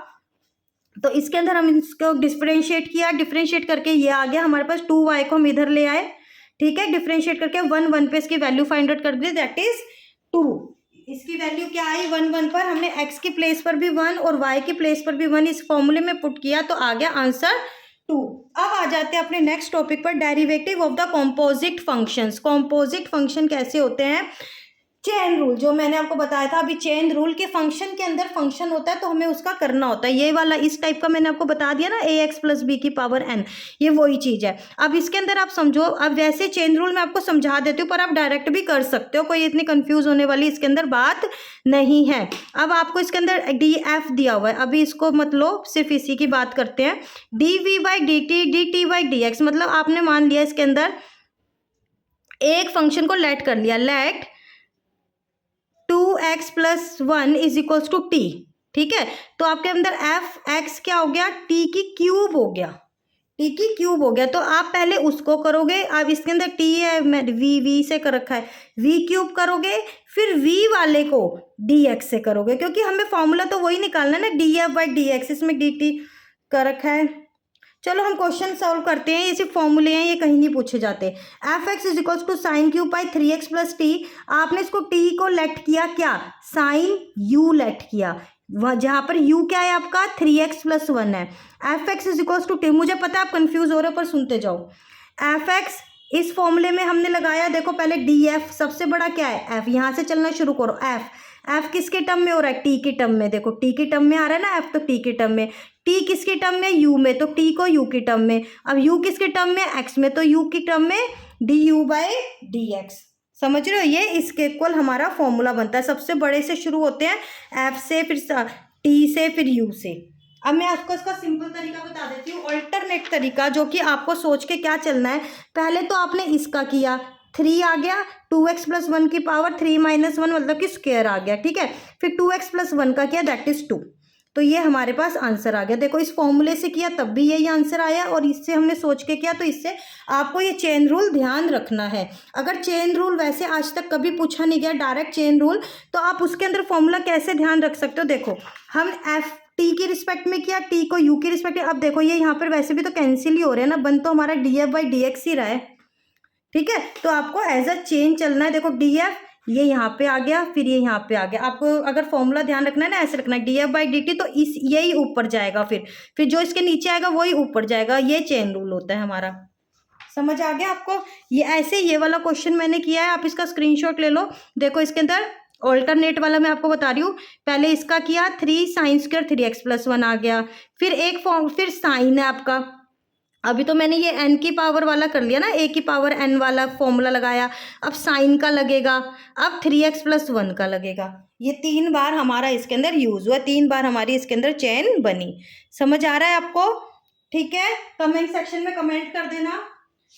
Speaker 1: तो इसके अंदर हम इसको डिफरेंशिएट किया, डिफरेंशिएट करके ये आ गया हमारे पास 2y को हम इधर ले आए, ठीक है। डिफरेंशिएट करके 1 1 पे इसकी वैल्यू फाइंड आउट कर दी, दैट इज 2। इसकी वैल्यू क्या आई 1 1 पर, हमने x की प्लेस पर भी 1 और y की प्लेस पर भी 1 इस फॉर्मूले में पुट किया तो आ गया आंसर 2। अब आ जाते हैं अपने नेक्स्ट टॉपिक पर, derivative of the composite functions. Composite function कैसे होते हैं, चेन रूल जो मैंने आपको बताया था अभी, चेन रूल के फंक्शन के अंदर फंक्शन होता है तो हमें उसका करना होता है। ये वाला इस टाइप का मैंने आपको बता दिया ना, ax प्लस बी की पावर n, ये वही चीज़ है। अब इसके अंदर आप समझो, अब वैसे चेन रूल मैं आपको समझा देती हूँ पर आप डायरेक्ट भी कर सकते हो, कोई इतनी कंफ्यूज होने वाली इसके अंदर बात नहीं है। अब आपको इसके अंदर डी एफ दिया हुआ है, अभी इसको मतलब सिर्फ इसी की बात करते हैं। D v by d T by D x, मतलब आपने मान लिया इसके अंदर एक फंक्शन को लेट कर लिया, let 2x plus 1 is equals to t, ठीक है। तो आपके अंदर एफ एक्स क्या हो गया, टी की क्यूब हो गया, टी की क्यूब हो गया। तो आप पहले उसको करोगे, अब इसके अंदर टी है, मैं वी से कर रखा है, वी क्यूब करोगे, फिर वी वाले को डी एक्स से करोगे, क्योंकि हमें फॉर्मूला तो वही निकालना है ना, D F by D x, इसमें डी टी कर रखा है। चलो हम क्वेश्चन सॉल्व करते हैं, ये सिर्फ फॉर्मूले हैं, ये कहीं नहीं पूछे जाते। F x is equals to sine cube by 3x plus t. आपने इसको टी को लेट किया क्या, साइन यू लेट किया, जहाँ पर u क्या है आपका 3x प्लस 1 है। F x is equals to t, मुझे पता है आप कंफ्यूज हो रहे हो पर सुनते जाओ। एफ एक्स इस फॉर्मूले में हमने लगाया, देखो पहले डी एफ सबसे बड़ा क्या है एफ, यहाँ से चलना शुरू करो। एफ किसके टर्म में हो रहा है, टी की टर्म में, देखो टी की टर्म में आ रहा है ना एफ, तो टी की टर्म में, टी किसके टर्म में यू में, तो टी को यू की टर्म में, अब यू किसके टर्म में एक्स में, तो यू की टर्म में D you by D x. समझ रहे हो, ये इसके इक्वल हमारा फॉर्मूला बनता है। सबसे बड़े से शुरू होते हैं, एफ से, फिर टी से, फिर यू से। अब मैं आपको इसका सिंपल तरीका बता देती हूँ, ऑल्टरनेट तरीका, जो कि आपको सोच के क्या चलना है। पहले तो आपने इसका किया, 3 आ गया, 2x प्लस 1 की पावर 3 माइनस 1 मतलब कि स्क्वायर आ गया, ठीक है। फिर 2x प्लस 1 का किया, दैट इज 2। तो ये हमारे पास आंसर आ गया। देखो इस फॉर्मूले से किया तब भी यही आंसर आया, और इससे हमने सोच के किया, तो इससे आपको ये चेन रूल ध्यान रखना है। अगर चेन रूल वैसे आज तक कभी पूछा नहीं गया डायरेक्ट चेन रूल, तो आप उसके अंदर फॉर्मूला कैसे ध्यान रख सकते हो। देखो हम एफ टी की रिस्पेक्ट में किया, टी को यू की रिस्पेक्ट में। अब देखो ये यहाँ पर वैसे भी तो कैंसिल ही हो रहे हैं ना, बन तो हमारा D F by D X ही रहा है, ठीक है। तो आपको एज अ चेन चलना है। देखो डी एफ ये यहाँ पे आ गया, फिर ये यहाँ पे आ गया। आपको अगर फॉर्मूला ध्यान रखना है ना, ऐसे रखना है D F by d T, तो इस यही ऊपर जाएगा, फिर जो इसके नीचे आएगा वही ऊपर जाएगा। ये चेन रूल होता है हमारा। समझ आ गया आपको। ये ऐसे ये वाला क्वेश्चन मैंने किया है, आप इसका स्क्रीनशॉट ले लो। देखो इसके अंदर ऑल्टरनेट वाला मैं आपको बता रही हूँ। पहले इसका किया 3 साइन स्क्वायर 3x प्लस 1 आ गया, फिर एक फॉर्म, फिर साइन है आपका। अभी तो मैंने ये n की पावर वाला कर लिया ना, a की पावर n वाला फॉर्मूला लगाया। अब साइन का लगेगा, अब 3x प्लस 1 का लगेगा। ये 3 बार हमारा इसके अंदर यूज हुआ, 3 बार हमारी इसके अंदर चेन बनी। समझ आ रहा है आपको, ठीक है। कमेंट सेक्शन में कमेंट कर देना।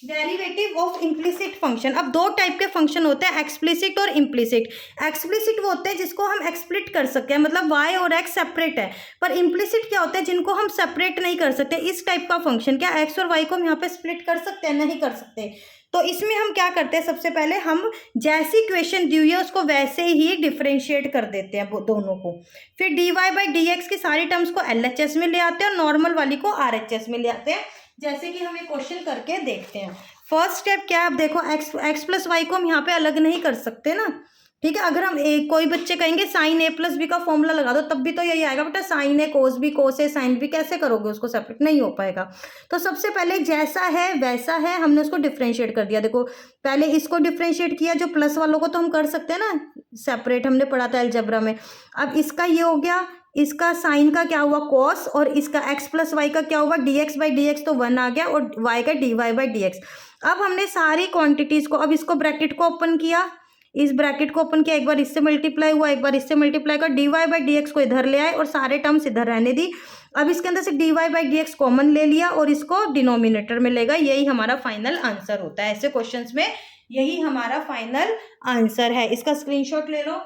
Speaker 1: Derivative of implicit function. अब दो टाइप के फंक्शन होते हैं, एक्सप्लिसिट और इम्प्लिसिट। एक्सप्लिसिट वो होते हैं जिसको हम एक्सप्लिट कर सकते हैं, मतलब y और x सेपरेट है। पर इम्प्लिसिट क्या होता है, जिनको हम सेपरेट नहीं कर सकते। इस टाइप का फंक्शन, क्या x और y को हम यहाँ पे स्प्लिट कर सकते हैं, नहीं कर सकते। तो इसमें हम क्या करते हैं, सबसे पहले हम जैसी इक्वेशन दी हुई है उसको वैसे ही डिफरेंशिएट कर देते हैं दोनों को। फिर d Y by D x की सारी टर्म्स को LHS में ले आते हैं और नॉर्मल वाली को RHS में ले आते हैं, जैसे कि हम एक क्वेश्चन करके देखते हैं। फर्स्ट स्टेप क्या है, अब देखो x प्लस वाई को हम यहाँ पे अलग नहीं कर सकते ना, ठीक है। अगर हम कोई बच्चे कहेंगे साइन ए प्लस बी का फॉर्मूला लगा दो, तब भी तो यही आएगा बेटा, साइन ए कोस बी, कोस ए साइन बी, कैसे करोगे उसको सेपरेट, नहीं हो पाएगा। तो सबसे पहले जैसा है वैसा है, हमने उसको डिफ्रेंशिएट कर दिया। देखो पहले इसको डिफ्रेंशिएट किया, जो प्लस वालों को तो हम कर सकते हैं ना सेपरेट, हमने पढ़ा था अलजेब्रा में। अब इसका ये हो गया, इसका साइन का क्या हुआ कॉस, और इसका x प्लस वाई का क्या हुआ d x by D x, तो 1 आ गया, और y का d Y by D x. अब हमने सारी क्वांटिटीज को, अब इसको ब्रैकेट को ओपन किया, इस ब्रैकेट को ओपन किया, एक बार इससे मल्टीप्लाई हुआ, एक बार इससे मल्टीप्लाई कर, d Y by D x को इधर ले आए और सारे टर्म्स इधर रहने दी। अब इसके अंदर से d Y by D x common ले लिया और इसको डिनोमिनेटर में लेगा। यही हमारा फाइनल आंसर होता है ऐसे क्वेश्चंस में, यही हमारा फाइनल आंसर है। इसका स्क्रीनशॉट ले लो।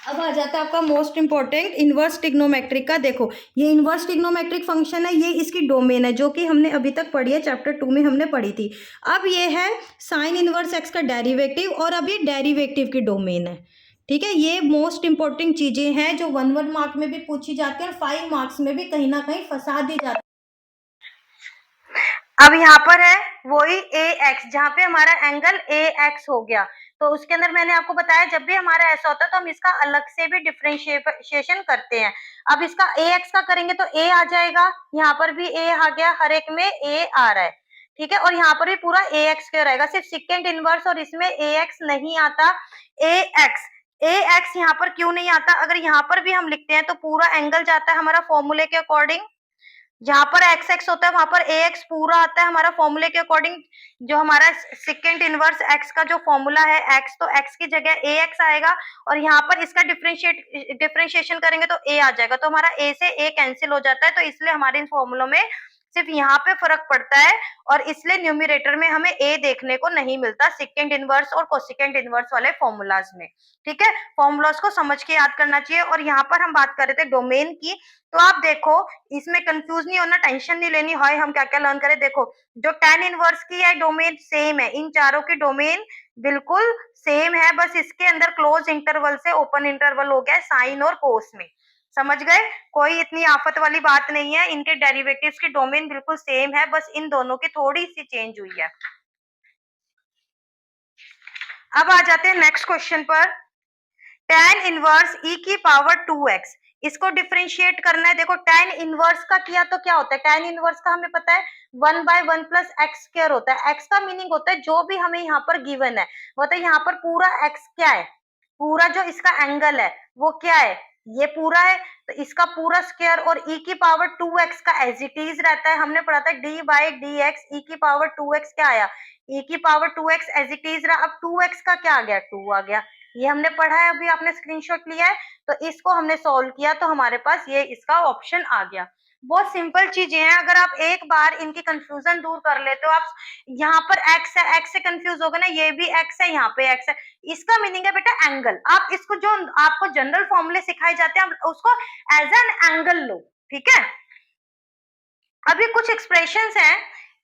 Speaker 1: अब आ जाता है आपका मोस्ट इंपॉर्टेंट इनवर्स ट्रिग्नोमेट्रिक का। देखो ये इनवर्स ट्रिग्नोमेट्रिक फंक्शन है, ये इसकी डोमेन है, जो कि हमने अभी तक पढ़ी है, चैप्टर 2 में हमने पढ़ी थी। अब ये है साइन इनवर्स एक्स का डेरिवेटिव, और अब ये डेरिवेटिव की डोमेन है, ठीक है। ये मोस्ट इंपॉर्टेंट चीजें हैं जो 1 मार्क में भी पूछी जाती है और 5 मार्क्स में भी कहीं ना कहीं फंसा दी जाती है। अब यहाँ पर है वही ए एक्स, जहाँ पे हमारा एंगल ए एक्स हो गया। तो उसके अंदर मैंने आपको बताया जब भी हमारा ऐसा होता है तो हम इसका अलग से भी डिफरेंशिएशन करते हैं। अब इसका ए एक्स का करेंगे तो ए आ जाएगा, यहाँ पर भी ए आ गया, हर एक में ए आ रहा है, ठीक है। और यहाँ पर भी पूरा ए एक्स स्क्वायर रहेगा, सिर्फ सेकेंड इनवर्स और इसमें ए एक्स नहीं आता। ए एक्स यहाँ पर क्यों नहीं आता, अगर यहाँ पर भी हम लिखते हैं तो पूरा एंगल जाता है हमारा फॉर्मूले के अकॉर्डिंग। जहां पर एक्स एक्स होता है वहां पर ए एक्स पूरा आता है हमारा फॉर्मूले के अकॉर्डिंग। जो हमारा सेकेंड इनवर्स एक्स का जो फॉर्मूला है एक्स, तो एक्स की जगह ए एक्स आएगा, और यहाँ पर इसका डिफरेंशिएशन करेंगे तो ए आ जाएगा। तो हमारा ए से ए कैंसिल हो जाता है, तो इसलिए हमारे इन फॉर्मूलों में सिर्फ यहाँ पे फर्क पड़ता है, और इसलिए न्यूमरेटर में हमें ए देखने को नहीं मिलता सेकेंड इनवर्स और कोसेकेंड इनवर्स वाले फॉर्मूलाज में, ठीक है। फॉर्मूलाज को समझ के याद करना चाहिए। और यहाँ पर हम बात कर रहे थे डोमेन की, तो आप देखो इसमें कंफ्यूज नहीं होना, टेंशन नहीं लेनी है, हम क्या क्या लर्न करें। देखो जो tan इनवर्स की है डोमेन सेम है, इन चारों की डोमेन बिल्कुल सेम है, बस इसके अंदर क्लोज इंटरवल से ओपन इंटरवल हो गया है साइन और कोस में। समझ गए, कोई इतनी आफत वाली बात नहीं है, इनके डेरिवेटिव्स की डोमेन बिल्कुल सेम है, बस इन दोनों की थोड़ी सी चेंज हुई है। अब आ जाते हैं नेक्स्ट क्वेश्चन पर। tan इनवर्स e की पावर 2x, इसको डिफरेंशिएट करना है। देखो tan इनवर्स का किया तो क्या होता है, tan इनवर्स का हमें पता है 1/1 प्लस एक्स स्क्वायर होता है। x का मीनिंग होता है जो भी हमें यहाँ पर गिवन है, मतलब यहाँ पर पूरा x क्या है, पूरा जो इसका एंगल है वो क्या है, ये पूरा है, तो इसका पूरा स्क्वायर, और e की पावर 2x का एज इट इज रहता है। हमने पढ़ा था d by D x, e की पावर 2x क्या आया, e की power 2x as it is रहा। अब 2x का क्या आ गया, 2 आ गया, ये हमने पढ़ा है, अभी आपने स्क्रीनशॉट लिया है, तो इसको हमने सॉल्व किया तो हमारे पास ये इसका ऑप्शन आ गया। बहुत सिंपल चीजें हैं, अगर आप एक बार इनकी कंफ्यूजन दूर कर लेते हो, आप यहाँ पर एक्स है, एक्स से कंफ्यूज हो गए ना, ये भी एक्स है, यहाँ पे एक्स है, इसका मीनिंग है बेटा एंगल। आप इसको जो आपको जनरल फॉर्मूले सिखाए जाते हैं, आप उसको एज एन एंगल लो, ठीक है। अभी कुछ एक्सप्रेशंस हैं,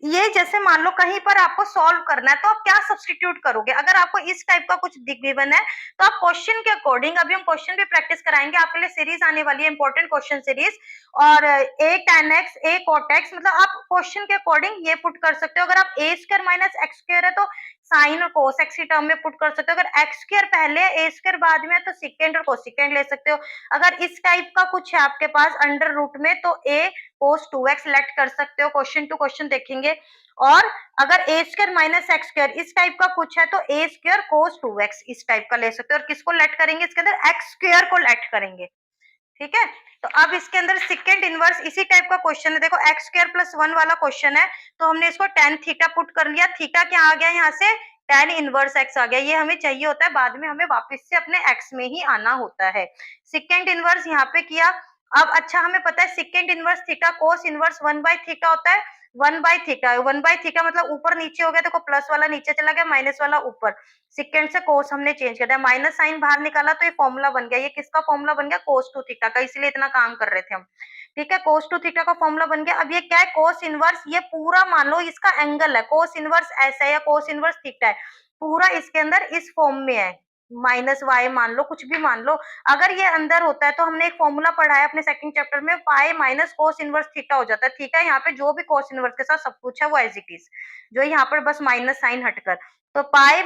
Speaker 1: ये जैसे मान लो कहीं पर आपको सॉल्व करना है, तो आप क्या सब्सटीट्यूट करोगे। अगर आपको इस टाइप का कुछ गिवन है, तो आप क्वेश्चन के अकॉर्डिंग, अभी हम क्वेश्चन भी प्रैक्टिस कराएंगे आपके लिए, सीरीज आने वाली है इंपॉर्टेंट क्वेश्चन सीरीज, और a tan x a cot x, मतलब आप क्वेश्चन के अकॉर्डिंग ये पुट कर सकते हो। अगर आप a square minus x square है तो साइन और कोस एक्स की टर्म में पुट कर सकते हो। अगर एक्स स्क्वायर पहले a स्क्वायर बाद में है तो सिकेंड और कोसिकेंड ले सकते हो। अगर इस टाइप का कुछ है आपके पास अंडर रूट में, तो a cos 2x लेट कर सकते हो, क्वेश्चन टू क्वेश्चन देखेंगे। और अगर a square minus x square इस टाइप का कुछ है, तो a स्क्वायर cos 2x इस टाइप का ले सकते हो। और किसको लेट करेंगे इसके अंदर, एक्स स्क्वायर को लेट करेंगे, ठीक है। तो अब इसके अंदर सेकंड इनवर्स इसी टाइप का क्वेश्चन है, देखो एक्स स्क्वायर प्लस 1 वाला क्वेश्चन है, तो हमने इसको tan थीटा पुट कर लिया, थीटा क्या आ गया यहाँ से, tan इनवर्स x आ गया। ये हमें चाहिए होता है, बाद में हमें वापस से अपने x में ही आना होता है। सेकंड इनवर्स यहाँ पे किया। अब अच्छा हमें पता है second inverse theta cos inverse 1/थीटा होता है, 1/थीटा मतलब ऊपर नीचे हो गया, देखो प्लस वाला नीचे चला गया, माइनस वाला ऊपर, सेकंड से कोस हमने चेंज कर दिया, माइनस साइन बाहर निकाला, तो ये फॉर्मूला बन गया। ये किसका फॉर्मूला बन गया, कोस टू थीटा का, इसलिए इतना काम कर रहे थे हम, ठीक है। कोस टू थीटा का फॉर्मूला बन गया। अब ये क्या है, कोस इनवर्स, ये पूरा मान लो इसका एंगल है, कोस इनवर्स ऐसा है या कोस इनवर्स थीटा है, पूरा इसके अंदर इस फॉर्म में है, माइनस वाई मान लो, कुछ भी मान लो। अगर ये अंदर होता है तो हमने एक फॉर्मूला पढ़ा है अपने सेकंड चैप्टर में, pi minus cos inverse theta हो जाता है। थीटा यहाँ पे जो भी कोस इनवर्स के साथ सब कुछ है वो एज इट इज, जो यहाँ पर बस माइनस साइन हटकर, तो पाई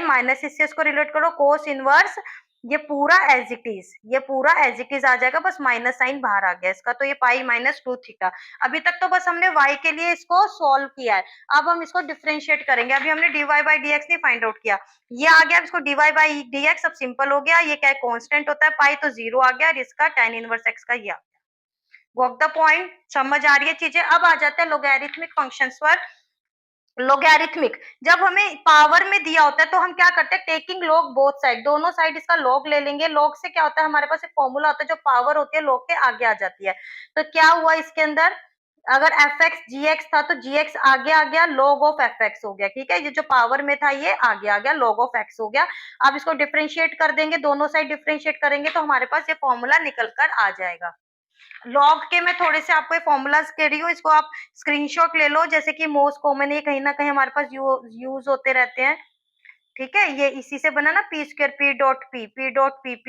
Speaker 1: माइनस इससे इसको रिलेट करो कोस इनवर्स, ये पूरा एज इट इज, ये पूरा एज इट इज आ जाएगा, बस माइनस साइन बाहर आ गया इसका, तो ये पाई माइनस 2 थीटा। अभी तक तो बस हमने y के लिए इसको सॉल्व किया है, अब हम इसको डिफरेंशिएट करेंगे। अभी हमने dy बाई dx नहीं फाइंड आउट किया, ये आ गया, इसको dy बाई dx अब सिंपल हो गया। ये क्या है, कांस्टेंट होता है, पाई तो 0 आ गया, और इसका tan इनवर्स x का ये आ गया। गॉट द पॉइंट, समझ आ रही है चीजें। अब आ जाते हैं लोगैरिथमिक फंक्शंस पर। लोगैरिथमिक जब हमें पावर में दिया होता है तो हम क्या करते हैं, टेकिंग लॉग बोथ साइड, दोनों साइड इसका लॉग ले लेंगे। लॉग से क्या होता है, हमारे पास एक फॉर्मूला होता है, जो पावर होती है लॉग के आगे आ जाती है। तो क्या हुआ इसके अंदर, अगर एफ एक्स जी एक्स था तो जी एक्स आगे आ गया, लॉग ऑफ एफ एक्स हो गया, ठीक है। ये जो पावर में था ये आगे आ गया, लॉग ऑफ एक्स हो गया। अब इसको डिफरेंशिएट कर देंगे, दोनों साइड डिफरेंशिएट करेंगे तो हमारे पास ये फॉर्मूला निकल कर आ जाएगा। लॉग के मैं थोड़े से आपको फॉर्मूलाज कह रही हूँ, इसको आप स्क्रीनशॉट ले लो, जैसे कि मोस्ट कॉमन है, कहीं ना कहीं हमारे पास यूज होते रहते हैं, ठीक है। ये इसी से बना ना, P square P dot P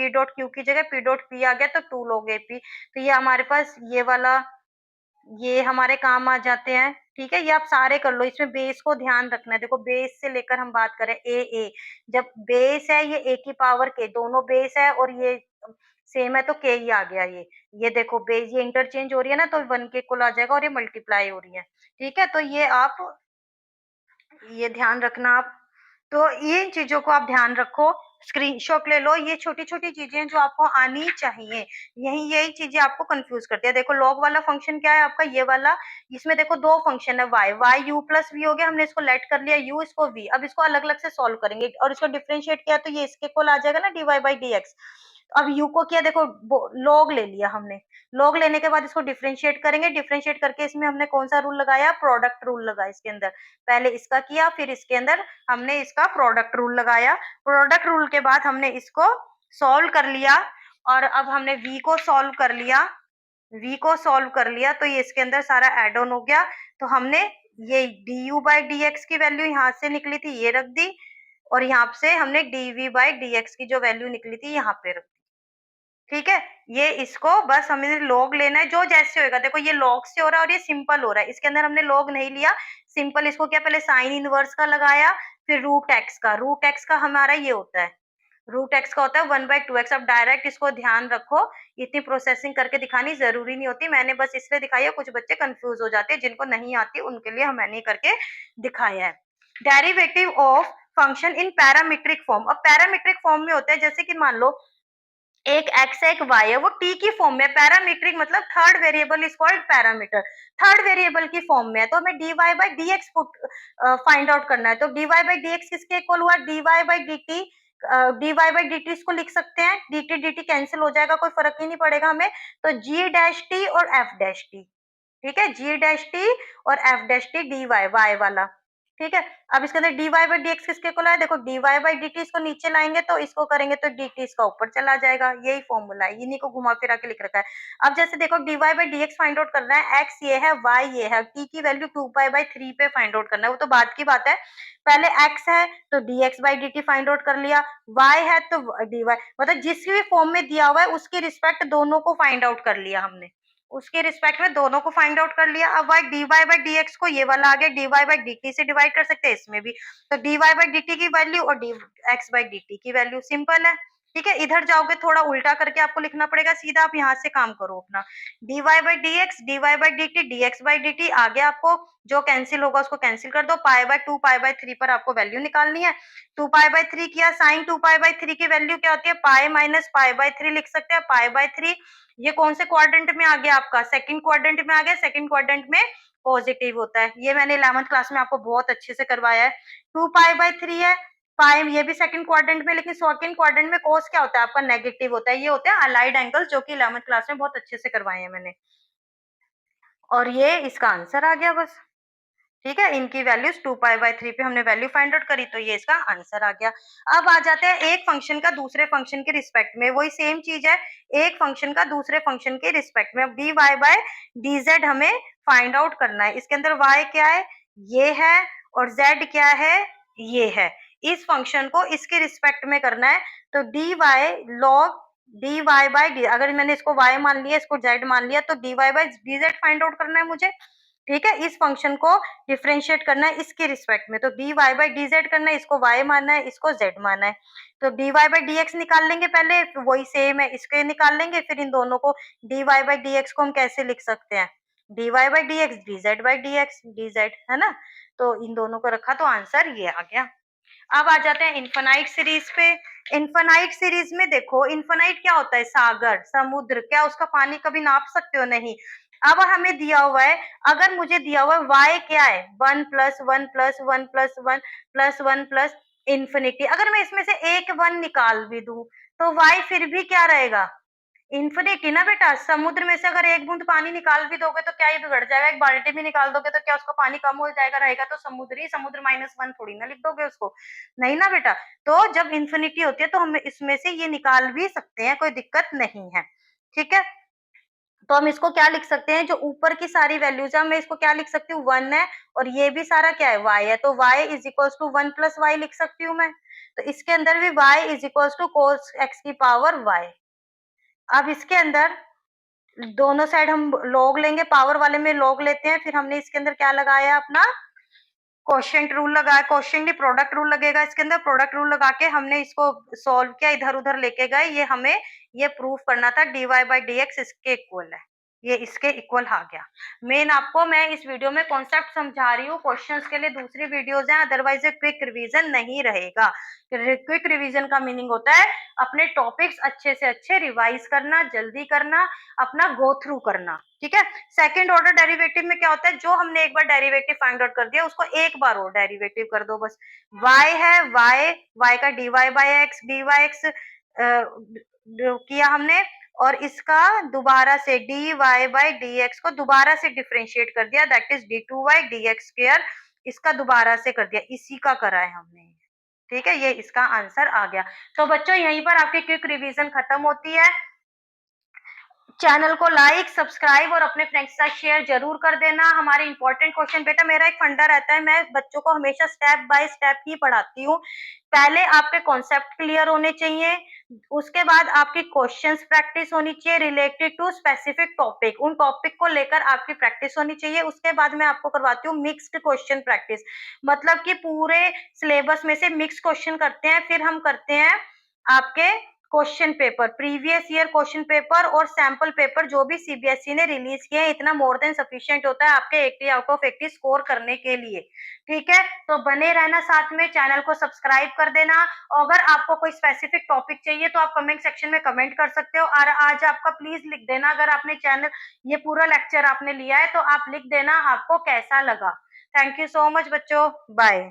Speaker 1: dot Q की जगह पी डॉट पी आ गया, तो 2 लोग पी, तो ये हमारे पास ये वाला, ये हमारे काम आ जाते हैं, ठीक है। ये आप सारे कर लो, इसमें बेस को ध्यान रखना है, देखो बेस से लेकर हम बात करें ए, जब बेस है ये ए की पावर के, दोनों बेस है और ये सेम है तो के ही आ गया। ये देखो बेस, ये इंटरचेंज हो रही है ना, तो 1 के इक्वल आ जाएगा, और ये मल्टीप्लाई हो रही है, ठीक है। तो ये आप ये ध्यान रखना आप, तो ये चीजों को आप ध्यान रखो, स्क्रीनशॉट ले लो। ये छोटी छोटी चीजें जो आपको आनी चाहिए, यही चीजें आपको कंफ्यूज करती है। देखो लॉग वाला फंक्शन क्या है आपका, ये वाला, इसमें देखो दो फंक्शन है, वाई यू प्लस वी हो गया, हमने इसको लेट कर लिया यू, इसको वी। अब इसको अलग अलग से सॉल्व करेंगे और इसको डिफरेंशिएट किया तो ये इसके इक्वल आ जाएगा ना, d Y by D x. अब यू को किया, देखो लॉग ले लिया हमने, लॉग लेने के बाद इसको डिफरेंशिएट करेंगे, डिफरेंशिएट करके इसमें हमने कौन सा रूल लगाया, प्रोडक्ट रूल लगाया इसके अंदर। पहले इसका किया, फिर इसके अंदर हमने इसका प्रोडक्ट रूल लगाया। प्रोडक्ट रूल के बाद हमने इसको सॉल्व कर लिया, और अब हमने v को सॉल्व कर लिया, v को सॉल्व कर लिया, तो ये इसके अंदर सारा एड ऑन हो गया। तो हमने ये du बाई dx की वैल्यू यहाँ से निकली थी ये रख दी, और यहाँ से हमने dv बाई dx की जो वैल्यू निकली थी यहाँ पे रख दी, ठीक है। ये इसको बस हमें लॉग लेना है, जो जैसे होगा, देखो ये लॉग से हो रहा है और ये सिंपल हो रहा है, इसके अंदर हमने लॉग नहीं लिया, सिंपल इसको क्या, पहले साइन इनवर्स का लगाया, फिर रूट एक्स का हमारा ये होता है, रूट एक्स का होता है 1/2x। अब डायरेक्ट इसको ध्यान रखो, इतनी प्रोसेसिंग करके दिखानी जरूरी नहीं होती, मैंने बस इसलिए दिखाई है, कुछ बच्चे कंफ्यूज हो जाते हैं, जिनको नहीं आती उनके लिए मैंने करके दिखाया है। Derivative of function in parametric form, अब पैरामीट्रिक फॉर्म में होता है, जैसे कि मान लो एक x है एक y है, वो t की फॉर्म में, पैरामीट्रिक मतलब third variable is called parameter, third variable की फॉर्म में है, तो हमें dy by dx put find out करना है। तो dy बाई dx किसके इक्वल हुआ, dy by dt dy by dt इसको लिख सकते हैं, dt dt कैंसिल हो जाएगा, कोई फर्क ही नहीं पड़ेगा हमें। तो g डैश टी और f डैश टी, ठीक है, g डैश टी और f dash T dy y वाला, ठीक है। अब इसके अंदर dy बाई dx किसके इक्वल है, देखो dy बाई dt इसको नीचे लाएंगे तो इसको करेंगे तो dt इसका ऊपर चला जाएगा, यही फॉर्मूला है, इन्हीं को घुमा फिरा के लिख रखा है। अब जैसे देखो dy by dx find out करना है, x ये है, y ये है, t की वैल्यू 2π/3 पे फाइंड आउट करना है, वो तो बाद की बात है। पहले x है तो dx by dt find out कर लिया, y है तो dy, मतलब जिस भी फॉर्म में दिया हुआ है उसके रिस्पेक्ट दोनों को फाइंड आउट कर लिया हमने, उसके रिस्पेक्ट में दोनों को फाइंड आउट कर लिया। अब y dy बाई dx को ये वाला आ गया, dy बाई dt से डिवाइड कर सकते हैं इसमें भी, तो dy बाई dt की वैल्यू और dx बाई dt की वैल्यू, सिंपल है, ठीक है। इधर जाओगे थोड़ा उल्टा करके आपको लिखना पड़ेगा, सीधा आप यहाँ से काम करो अपना, dy by dx, dy by dt, dx by dt, आगे आपको जो कैंसिल होगा उसको कैंसिल कर दो, π/2π/3 पर आपको वैल्यू निकालनी है। 2π/3 किया, साइन 2π/3 की वैल्यू क्या होती है, पाई माइनस π/3 लिख सकते हैं, π/3 ये कौन से क्वाड्रेंट में आ गया आपका, सेकंड क्वाड्रेंट में आ गया, सेकंड क्वाड्रेंट में पॉजिटिव होता है, ये मैंने 11th क्लास में आपको बहुत अच्छे से करवाया है। 2π/3 है, पाई ये भी सेकंड क्वाड्रेंट में, लेकिन सेकंड क्वाड्रेंट में कोस क्या होता है आपका, नेगेटिव होता है, ये होते हैं अलाइड एंगल्स, जो कि 11th क्लास में बहुत अच्छे से करवाए हैं मैंने, और ये इसका आंसर आ गया बस, ठीक है। इनकी वैल्यूज 2π/3 पे हमने वैल्यू फाइंड आउट करी, तो ये इसका आंसर आ गया। अब आ जाते हैं एक फंक्शन का दूसरे फंक्शन के रिस्पेक्ट में, वही सेम चीज है, एक फंक्शन का दूसरे फंक्शन के रिस्पेक्ट में। अब dy बाय dz हमें फाइंड आउट करना है, इसके अंदर y क्या है, ये है, और z क्या है, ये है, इस फंक्शन को इसके रिस्पेक्ट में करना है, तो dy log dy by d, अगर मैंने इसको y मान लिया, इसको z मान लिया, तो dy by dz find out करना है मुझे, ठीक है। इस फंक्शन को डिफरेंशिएट करना है इसके रिस्पेक्ट में, तो dy बाय dz करना है, इसको y मानना है, इसको z मानना है, तो dy बाय dx निकाल लेंगे पहले, वही सेम है, इसके निकाल लेंगे, फिर इन दोनों को dy बाय dx को हम कैसे लिख सकते हैं, dy by dx dz by dz, है ना, तो इन दोनों को रखा तो आंसर ये आ गया। अब आ जाते हैं इनफाइनाइट सीरीज पे। इनफाइनाइट सीरीज में देखो, इनफाइनाइट क्या होता है, सागर, समुद्र, क्या उसका पानी कभी नाप सकते हो, नहीं। अब हमें दिया हुआ है, अगर मुझे दिया हुआ है y क्या है, 1 plus 1 plus 1 plus 1 plus 1 plus infinity, अगर मैं इसमें से एक 1 निकाल भी दूं तो y फिर भी क्या रहेगा, इन्फिनिटी ना बेटा। समुद्र में से अगर एक बूंद पानी निकाल भी दोगे तो क्या ये बिगड़ जाएगा, एक बाल्टी भी निकाल दोगे तो क्या उसका पानी कम हो जाएगा, रहेगा तो समुद्र ही, समुद्र -1 थोड़ी ना लिख दोगे उसको, नहीं ना बेटा। तो जब इन्फिनिटी होती है तो हम इसमें से ये निकाल भी सकते हैं, कोई दिक्कत नहीं है, ठीक है। तो हम इसको क्या लिख सकते हैं, जो ऊपर की सारी वैल्यूज है मैं इसको क्या लिख सकती हूँ, 1 है, और ये भी सारा क्या है, y है, तो y is equals to 1 plus y लिख सकती हूँ मैं, तो इसके अंदर भी y is equals to cos x की पावर y। अब इसके अंदर दोनों साइड हम लॉग लेंगे, पावर वाले में लॉग लेते हैं, फिर हमने इसके अंदर क्या लगाया, अपना क्वोशिएंट रूल लगाया, क्वोशिएंट नहीं प्रोडक्ट रूल लगेगा इसके अंदर, प्रोडक्ट रूल लगा के हमने इसको सॉल्व किया, इधर उधर लेके गए, ये हमें ये प्रूफ करना था dy बाई dx इसके इक्वल है, ये इसके इक्वल आ गया। मेन आपको मैं इस वीडियो में कॉन्सेप्ट समझा रही हूँ, क्वेश्चंस के लिए दूसरी वीडियोस हैं, अदरवाइज क्विक रिवीजन नहीं रहेगा। क्विक रिवीजन का मीनिंग होता है अपने टॉपिक्स अच्छे से अच्छे रिवाइज करना, जल्दी करना, अपना गो थ्रू करना, ठीक है। सेकंड ऑर्डर डेरिवेटिव में क्या होता है, जो हमने एक बार डेरिवेटिव फाइंड आउट कर दिया उसको एक बार और डेरिवेटिव कर दो बस। y है, y का dy by x, dy x किया हमने, और इसका दोबारा से dy बाय dx को दोबारा से डिफरेंशिएट कर दिया, that is d2y dx square, इसका दोबारा से कर दिया, इसी का करा है हमने, ठीक है, ये इसका आंसर आ गया। तो बच्चों यहीं पर आपकी क्विक रिवीजन खत्म होती है। चैनल को लाइक, सब्सक्राइब और अपने फ्रेंड्स के साथ शेयर जरूर कर देना। हमारे इंपॉर्टेंट क्वेश्चन, बेटा मेरा एक फंडा रहता है, मैं बच्चों को हमेशा स्टेप बाय स्टेप ही पढ़ाती हूँ। पहले आपके कॉन्सेप्ट क्लियर होने चाहिए, उसके बाद आपकी क्वेश्चंस प्रैक्टिस होनी चाहिए रिलेटेड टू स्पेसिफिक टॉपिक, उन टॉपिक को लेकर आपकी प्रैक्टिस होनी चाहिए। उसके बाद मैं आपको करवाती हूँ मिक्स्ड क्वेश्चन प्रैक्टिस, मतलब कि पूरे सिलेबस में से मिक्स क्वेश्चन करते हैं, फिर हम करते हैं आपके question paper, previous year question paper और सैंपल पेपर जो भी सीबीएसई ने रिलीज किए हैं, इतना मोर देन सफिशिएंट होता है आपके 80 आउट ऑफ 80 स्कोर करने के लिए, ठीक है। तो बने रहना साथ में, चैनल को सब्सक्राइब कर देना। अगर आपको कोई स्पेसिफिक टॉपिक चाहिए तो आप कमेंट सेक्शन में कमेंट कर सकते हो, और आज आपका प्लीज लिख देना, अगर आपने चैनल ये पूरा लेक्चर आपने लिया है तो आप लिख देना आपको कैसा लगा। थैंक यू सो मच बच्चों, बाय।